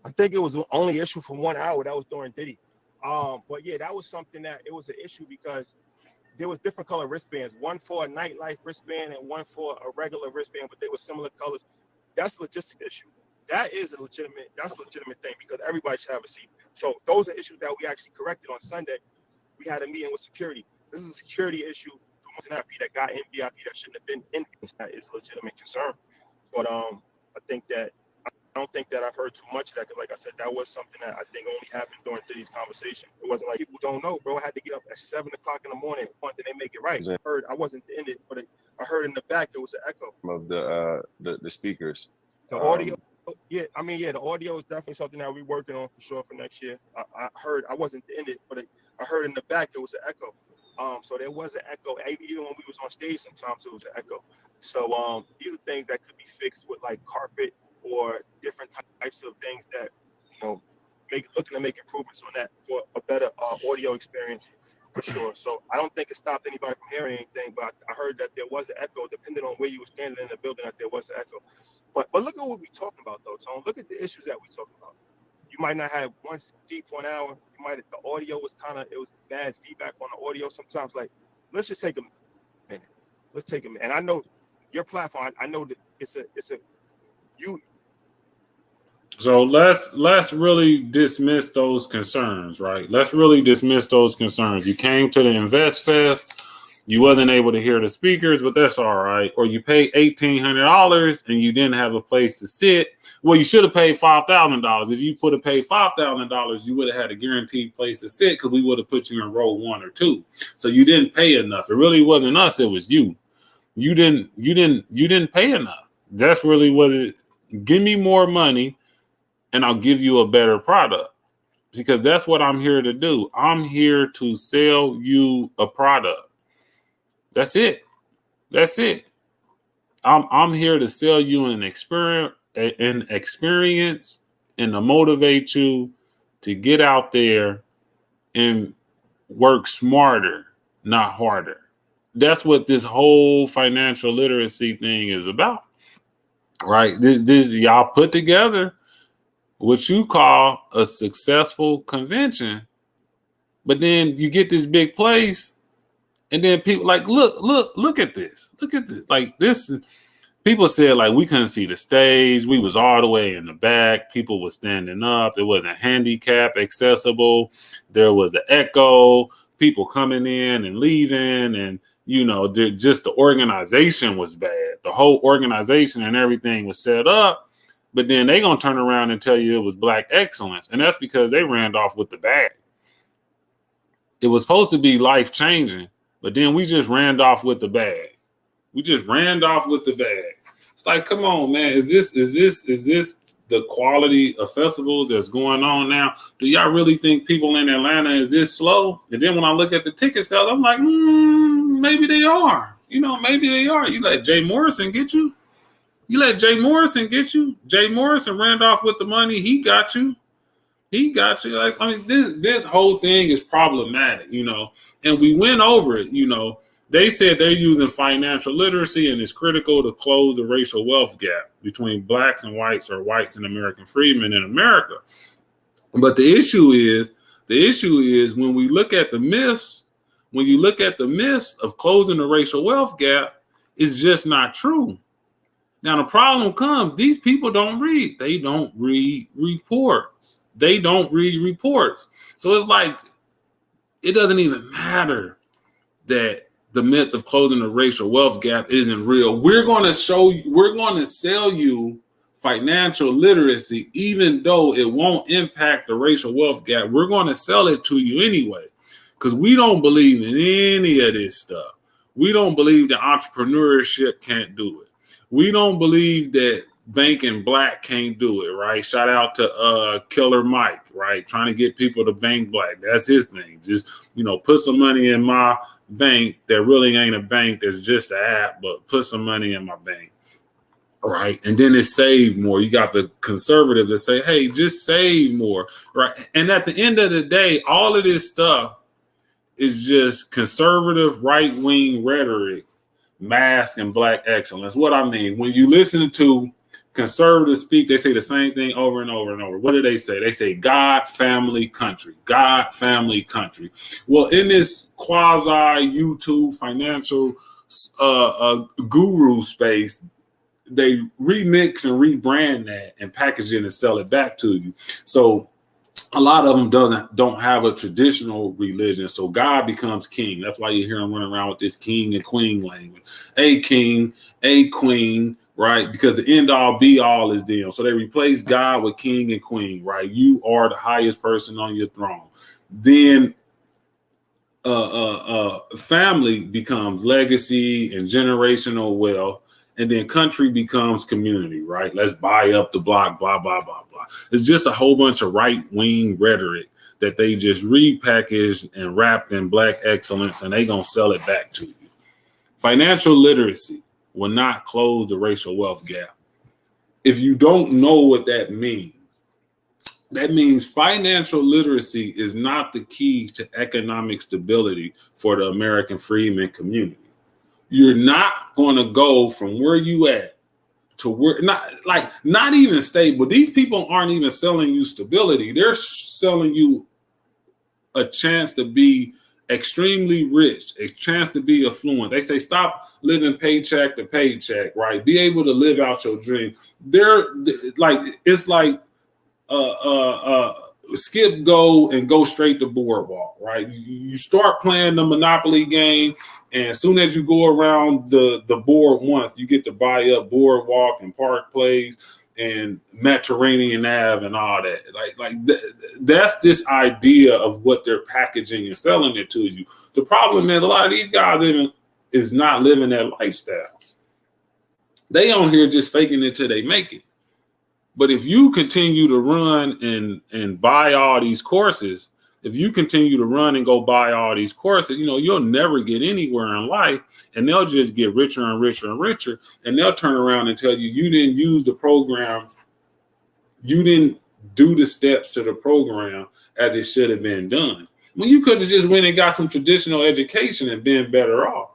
Speaker 6: I think it was the only issue for 1 hour. That was during Diddy. But yeah, that was something that it was an issue because there was different color wristbands, one for a nightlife wristband and one for a regular wristband, but they were similar colors. That's a logistic issue. That's a legitimate thing because everybody should have a seat. So those are issues that we actually corrected on Sunday. We had a meeting with security. This is a security issue that got in VIP that shouldn't have been in. That is a legitimate concern. But I don't think that I've heard too much of that because, like I said, that was something that I think only happened during Diddy's conversation. It wasn't like people don't know, bro. I had to get up at 7 o'clock in the morning. Why did they make it right? I wasn't in it, but I heard in the back there was an echo
Speaker 11: of the speakers.
Speaker 6: The audio. Yeah, I mean, the audio is definitely something that we're working on for sure for next year. I heard, I wasn't in it, but I heard in the back there was an echo. So there was an echo. Even when we was on stage, sometimes it was an echo. So these are things that could be fixed with like carpet or different types of things that, you know, looking to make improvements on that for a better audio experience for sure. So I don't think it stopped anybody from hearing anything, but I heard that there was an echo, depending on where you were standing in the building, that there was an echo. But look at what we're talking about, though, Tone. Look at the issues that we're talking about. You might not have one seat for an hour. The audio was it was bad feedback on the audio sometimes. Like, let's just take a minute. Let's take a minute. And I know your platform, I know that it's a you.
Speaker 1: So let's really dismiss those concerns, right? Let's really dismiss those concerns. You came to the Invest Fest. You wasn't able to hear the speakers, but that's all right. Or you paid $1,800 and you didn't have a place to sit. Well, you should have paid $5,000. If you would have paid $5,000, you would have had a guaranteed place to sit because we would have put you in row 1 or 2. So you didn't pay enough. It really wasn't us. It was you. You didn't pay enough. That's really what it. Give me more money, and I'll give you a better product because that's what I'm here to do. I'm here to sell you a product. That's it. That's it. I'm here to sell you an experience and to motivate you to get out there and work smarter, not harder. That's what this whole financial literacy thing is about, right? This y'all put together what you call a successful convention, but then you get this big place, and then people like, look at this. Look at this. Like this, people said like we couldn't see the stage. We was all the way in the back. People were standing up. It wasn't handicap accessible. There was an echo. People coming in and leaving, and just the organization was bad. The whole organization and everything was set up, but then they gonna turn around and tell you it was black excellence, and that's because they ran off with the bag. It was supposed to be life changing, but then we just ran off with the bag. We just ran off with the bag. It's like, come on, man. Is this the quality of festivals that's going on now? Do y'all really think people in Atlanta is this slow? And then when I look at the ticket sales, I'm like, maybe they are. Maybe they are. You let Jay Morrison get you. You let Jay Morrison get you. Jay Morrison ran off with the money. He got you. He got you. Like, I mean, this whole thing is problematic, and we went over it, They said they're using financial literacy and it's critical to close the racial wealth gap between blacks and whites, or whites and American freedmen in America. But the issue is when we look at the myths, of closing the racial wealth gap, it's just not true. Now, the problem comes, these people don't read. They don't read reports. So it's like, it doesn't even matter that the myth of closing the racial wealth gap isn't real. We're going to sell you financial literacy, even though it won't impact the racial wealth gap. We're going to sell it to you anyway, because we don't believe in any of this stuff. We don't believe that entrepreneurship can't do it. We don't believe that banking black can't do it, right? Shout out to Killer Mike, right? Trying to get people to bank black. That's his thing. Just, put some money in my bank that really ain't a bank, that's just an app, but put some money in my bank, right? And then it save more. You got the conservative that say, hey, just save more, right? And at the end of the day, all of this stuff is just conservative right-wing rhetoric masking black excellence. What I mean, when you listen to conservatives speak, they say the same thing over and over and over. What do they say? They say God, family, country. God, family, country. Well, in this quasi YouTube financial guru space, they remix and rebrand that and package it and sell it back to you. So a lot of them don't have a traditional religion. So God becomes king. That's why you hear them running around with this king and queen language. A king, a queen, right? Because the end all be all is them. So they replace God with king and queen, right? You are the highest person on your throne. Then family becomes legacy and generational wealth. And then country becomes community, right? Let's buy up the block, blah, blah, blah, blah. It's just a whole bunch of right-wing rhetoric that they just repackaged and wrapped in black excellence, and they going to sell it back to you. Financial literacy will not close the racial wealth gap. If you don't know what that means financial literacy is not the key to economic stability for the American freedmen community. You're not going to go from where you at to where, not even stable. These people aren't even selling you stability. They're selling you a chance to be extremely rich, a chance to be affluent. They say, stop living paycheck to paycheck, right? Be able to live out your dream. It's like skip, go, and go straight to boardwalk, right? You start playing the Monopoly game, and as soon as you go around the board once, you get to buy up boardwalk and Park Place and Mediterranean Ave and all that. That's this idea of what they're packaging and selling it to you. The problem is a lot of these guys is not living that lifestyle. They on here just faking it till they make it. But if you continue to run and buy all these courses, if you continue to run and go buy all these courses, you'll never get anywhere in life, and they'll just get richer and richer and richer. And they'll turn around and tell you, you didn't use the program. You didn't do the steps to the program as it should have been done. When you could have just went and got some traditional education and been better off.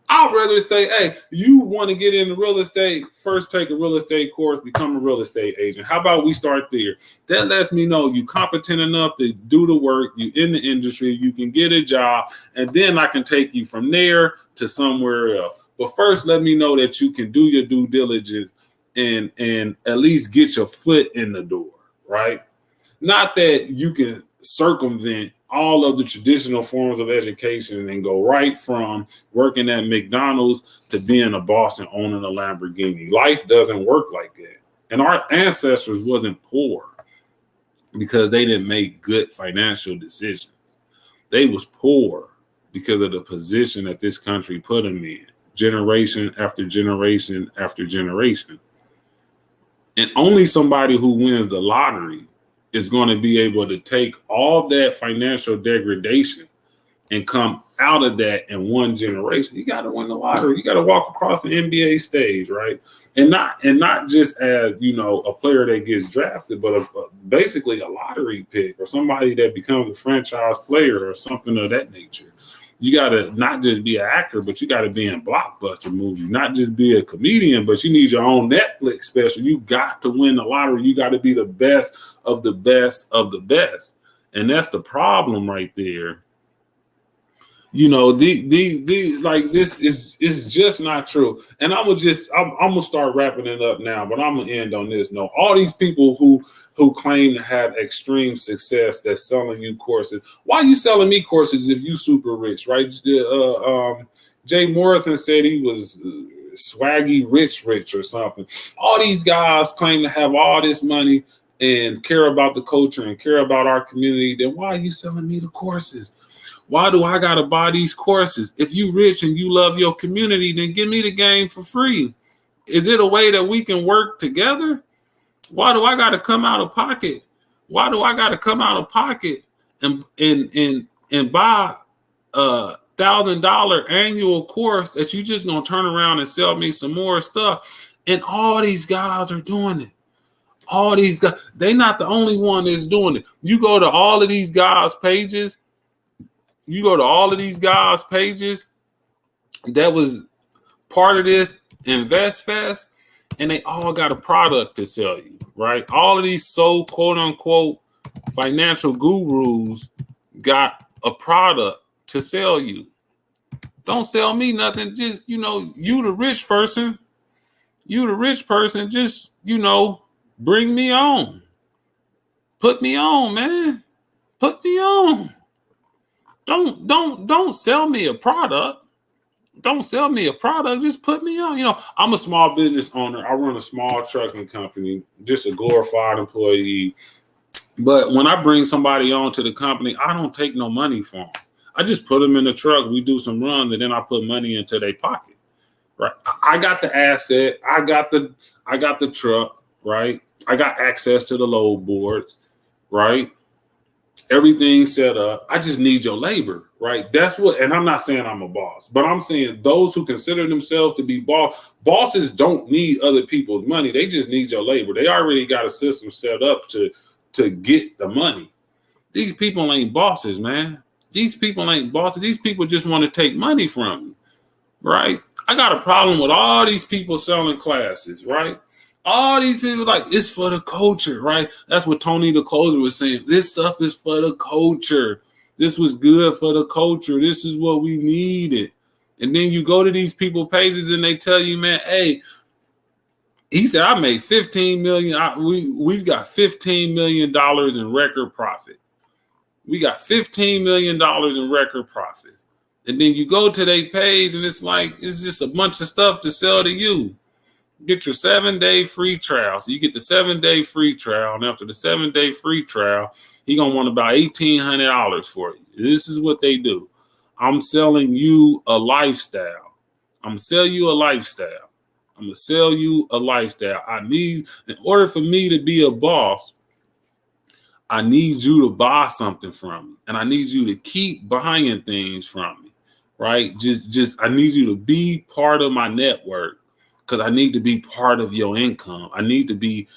Speaker 1: I'd rather say, hey, you want to get into real estate, first take a real estate course, become a real estate agent. How about we start there? That lets me know you competent enough to do the work, you in the industry, you can get a job, and then I can take you from there to somewhere else. But first, let me know that you can do your due diligence and at least get your foot in the door, right? Not that you can circumvent all of the traditional forms of education and go right from working at McDonald's to being a boss and owning a Lamborghini. Life doesn't work like that. And our ancestors wasn't poor because they didn't make good financial decisions. They was poor because of the position that this country put them in, generation after generation after generation. And only somebody who wins the lottery is going to be able to take all that financial degradation and come out of that in one generation. You got to win the lottery. You got to walk across the NBA stage, right? And not just as, a player that gets drafted, but basically a lottery pick or somebody that becomes a franchise player or something of that nature. You got to not just be an actor, but you got to be in blockbuster movies, not just be a comedian, but you need your own Netflix special. You got to win the lottery. You got to be the best of the best of the best. And that's the problem right there. This is just not true. And I'm gonna start wrapping it up now, but I'm gonna end on this note. All these people who claim to have extreme success that's selling you courses. Why are you selling me courses if you super rich, right? Jay Morrison said he was swaggy rich or something. All these guys claim to have all this money and care about the culture and care about our community. Then why are you selling me the courses? Why do I gotta buy these courses? If you rich and you love your community, then give me the game for free. Is it a way that we can work together? Why do I gotta come out of pocket? Why do I gotta come out of pocket and buy a $1,000 annual course that you just gonna turn around and sell me some more stuff? And all these guys are doing it. All these guys, they're not the only one that's doing it. You go to all of these guys' pages. That was part of this Invest Fest, and they all got a product to sell you, right? All of these quote unquote financial gurus got a product to sell you. Don't sell me nothing. Just, you the rich person. Just, bring me on. Put me on, man. Put me on. Don't sell me a product. Don't sell me a product. Just put me on. I'm a small business owner. I run a small trucking company, just a glorified employee. But when I bring somebody on to the company, I don't take no money from them. I just put them in the truck. We do some runs, and then I put money into their pocket. Right. I got the asset. I got the truck. Right. I got access to the load boards. Right. Everything set up. I just need your labor, right? That's what, and I'm not saying I'm a boss, but I'm saying those who consider themselves to be bosses don't need other people's money. They just need your labor. They already got a system set up to get the money. These people ain't bosses, man. These people ain't bosses. These people just want to take money from you, right? I got a problem with all these people selling classes, right? All these people it's for the culture, right? That's what Tony the Closer was saying. This stuff is for the culture. This was good for the culture. This is what we needed. And then you go to these people pages and they tell you, man, hey, he said, I made $15 million. We've got $15 million in record profit. We got $15 million in record profits. And then you go to their page and it's just a bunch of stuff to sell to you. Get your 7-day free trial. So you get the 7-day free trial. And after the 7-day free trial, he going to want about $1,800 for you. This is what they do. I'm selling you a lifestyle. I'm going to sell you a lifestyle. In order for me to be a boss, I need you to buy something from me. And I need you to keep buying things from me, right? I need you to be part of my network. Because I need to be part of your income. I need to be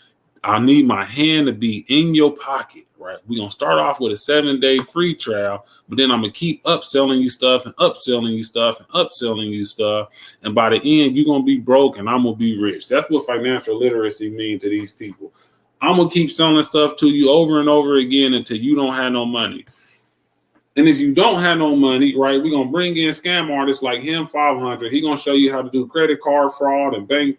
Speaker 1: I need my hand to be in your pocket, right? We're going to start off with a 7-day free trial, but then I'm going to keep upselling you stuff and upselling you stuff and upselling you stuff. And by the end, you're going to be broke and I'm going to be rich. That's what financial literacy means to these people. I'm going to keep selling stuff to you over and over again until you don't have no money. And if you don't have no money, right, we're going to bring in scam artists like him, 500. He's going to show you how to do credit card fraud and bank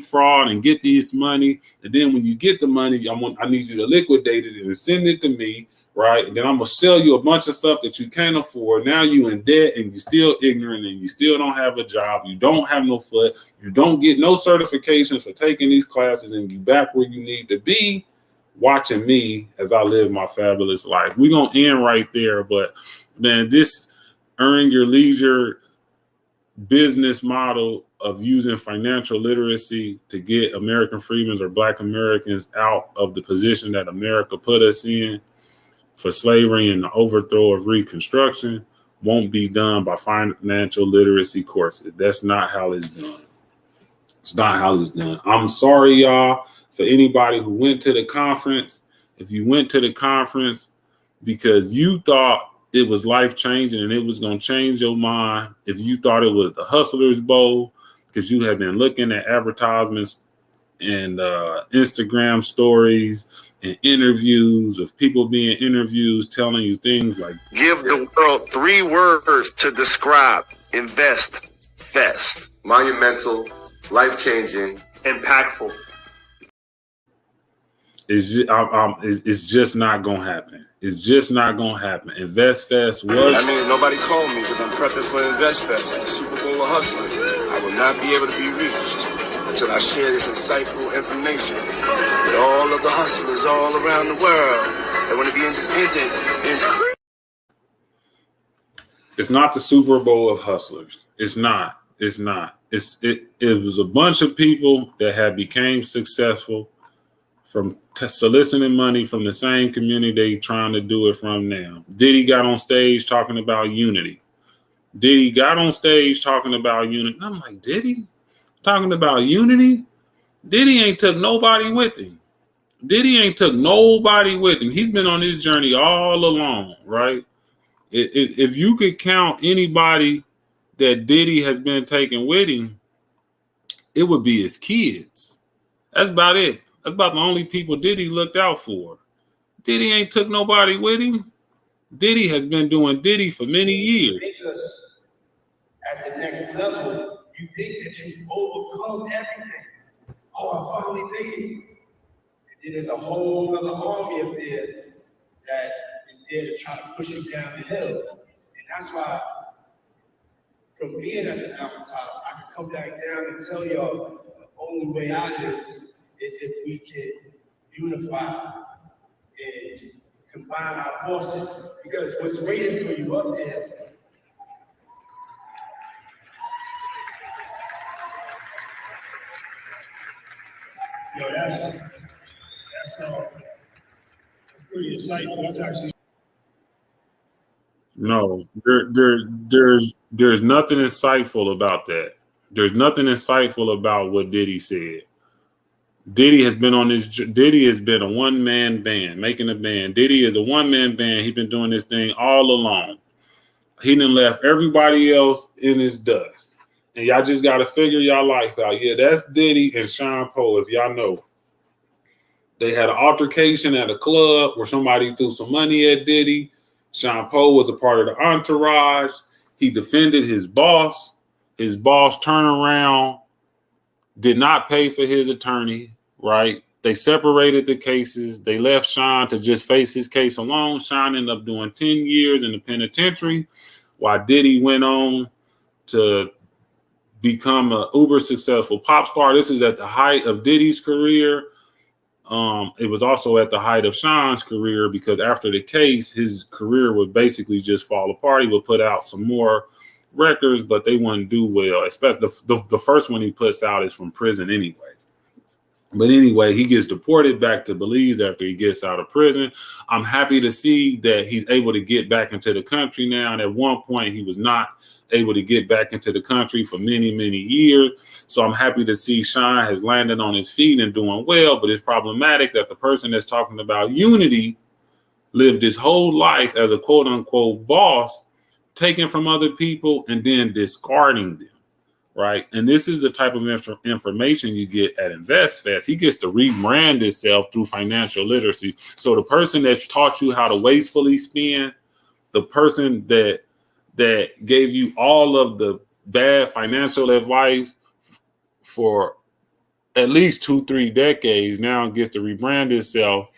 Speaker 1: fraud and get this money. And then when you get the money, I need you to liquidate it and send it to me, right? And then I'm going to sell you a bunch of stuff that you can't afford. Now you in debt and you're still ignorant and you still don't have a job. You don't have no foot. You don't get no certification for taking these classes and you back where you need to be, watching me as I live my fabulous life. We're going to end right there. But man, this earn your leisure business model of using financial literacy to get American freedmen or Black Americans out of the position that America put us in for slavery and the overthrow of Reconstruction won't be done by financial literacy courses. That's not how it's done. It's not how it's done. I'm sorry, y'all, for anybody who went to the conference. If you went to the conference because you thought it was life-changing and it was going to change your mind, if you thought it was the Hustlers Bowl, because you have been looking at advertisements and Instagram stories and interviews of people being interviewed telling you things like,
Speaker 2: give the world 3 words to describe invest fast.
Speaker 3: Monumental, life-changing,
Speaker 2: Impactful.
Speaker 1: It's just not going to happen. It's just not going to happen. Invest Fest was.
Speaker 4: I mean, nobody called me because I'm prepping for Invest Fest, the Super Bowl of hustlers. I will not be able to be reached until I share this insightful information with all of the hustlers all around the world that want to be independent.
Speaker 1: It's not the Super Bowl of hustlers. It's not. It's not. It was a bunch of people that had became successful from soliciting money from the same community they trying to do it from now. Diddy got on stage talking about unity. Diddy got on stage talking about unity. I'm like, Diddy talking about unity? Diddy ain't took nobody with him. Diddy ain't took nobody with him. He's been on this journey all along, right? If you could count anybody that Diddy has been taking with him, it would be his kids. That's about it. That's about the only people Diddy looked out for. Diddy ain't took nobody with him. Diddy has been doing Diddy for many years.
Speaker 14: Because at the next level, you think that you've overcome everything. Oh, I finally made it. And then there's a whole other army up there that is there to try to push you down the hill. And that's why, from being at the mountaintop, I can come back down and tell y'all the only way out of this is if we can unify and combine our forces. Because what's waiting for you up there that's pretty insightful. That's actually
Speaker 1: no. There's nothing insightful about that. There's nothing insightful about what Diddy said. Diddy has been a one-man band, making a band. Diddy is a one-man band. He's been doing this thing all along. He done left everybody else in his dust. And y'all just got to figure y'all life out. Yeah, that's Diddy and Sean Poe, if y'all know. They had an altercation at a club where somebody threw some money at Diddy. Sean Poe was a part of the entourage. He defended his boss. His boss turned around, did not pay for his attorney, right? They separated the cases. They left Sean to just face his case alone. Sean ended up doing 10 years in the penitentiary while Diddy went on to become an uber successful pop star. This is at the height of Diddy's career. It was also at the height of Sean's career because after the case, his career would basically just fall apart. He would put out some more records, but they wouldn't do well. Especially the first one he puts out is from prison anyway. But anyway, he gets deported back to Belize after he gets out of prison. I'm happy to see that he's able to get back into the country now. And at one point, he was not able to get back into the country for many, many years. So I'm happy to see Sean has landed on his feet and doing well. But it's problematic that the person that's talking about unity lived his whole life as a quote unquote boss, taking from other people and then discarding them. Right. And this is the type of information you get at InvestFest. He gets to rebrand himself through financial literacy. So the person that taught you how to wastefully spend, the person that gave you all of the bad financial advice for at least 2-3 decades now gets to rebrand himself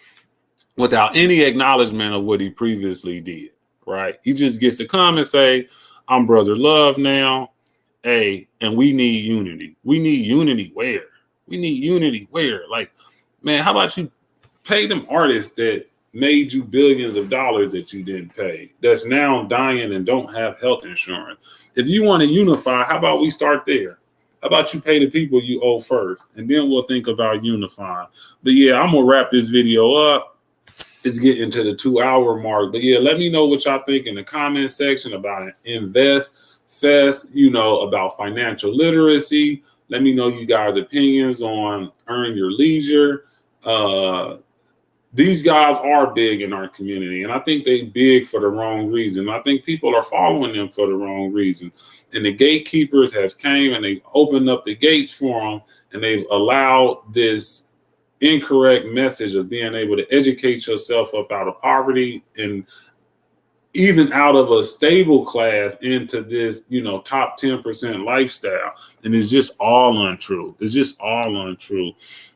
Speaker 1: without any acknowledgement of what he previously did. Right. He just gets to come and say, I'm Brother Love now. Hey, and we need unity. We need unity where? We need unity where? Like, man, how about you pay them artists that made you billions of dollars that you didn't pay, that's now dying and don't have health insurance? If you want to unify, how about we start there? How about you pay the people you owe first, and then we'll think about unifying. But yeah, I'm going to wrap this video up. It's getting to the 2-hour mark. But yeah, let me know what y'all think in the comment section about it. InvestFest, about financial literacy. Let me know you guys' opinions on Earn Your Leisure. These guys are big in our community, and I think they big for the wrong reason. I think people are following them for the wrong reason. And the gatekeepers have came and they've opened up the gates for them, and they've allowed this incorrect message of being able to educate yourself up out of poverty and even out of a stable class into this, top 10% lifestyle. And it's just all untrue. It's just all untrue.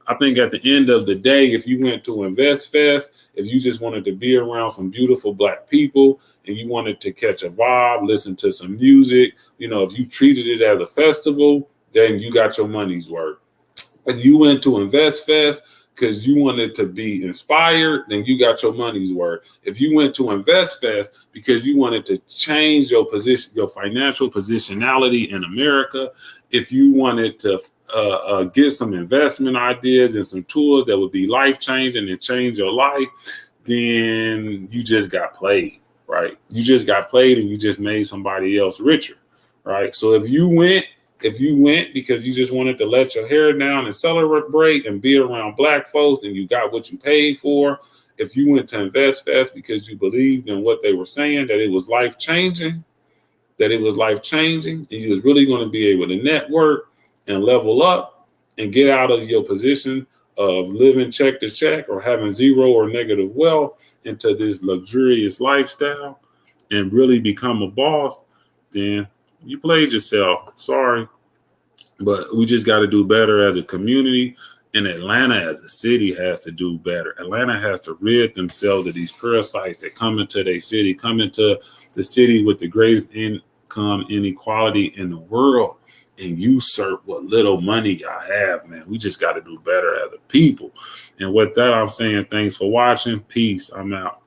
Speaker 1: I think at the end of the day, if you went to InvestFest, if you just wanted to be around some beautiful Black people and you wanted to catch a vibe, listen to some music, if you treated it as a festival, then you got your money's worth. If you went to InvestFest because you wanted to be inspired, then you got your money's worth. If you went to InvestFest because you wanted to change your position, your financial positionality in America, if you wanted to get some investment ideas and some tools that would be life-changing and change your life, then you just got played, right? You just got played and you just made somebody else richer, right? So if you went because you just wanted to let your hair down and celebrate and be around Black folks and you got what you paid for, if you went to InvestFest because you believed in what they were saying, that it was life-changing, and you was really going to be able to network and level up and get out of your position of living check to check or having zero or negative wealth into this luxurious lifestyle and really become a boss, then you played yourself. Sorry. But we just got to do better as a community. And Atlanta as a city has to do better. Atlanta has to rid themselves of these parasites that come into their city, come into the city with the greatest income inequality in the world and usurp what little money y'all have, man. We just got to do better as a people. And with that, I'm saying thanks for watching. Peace. I'm out.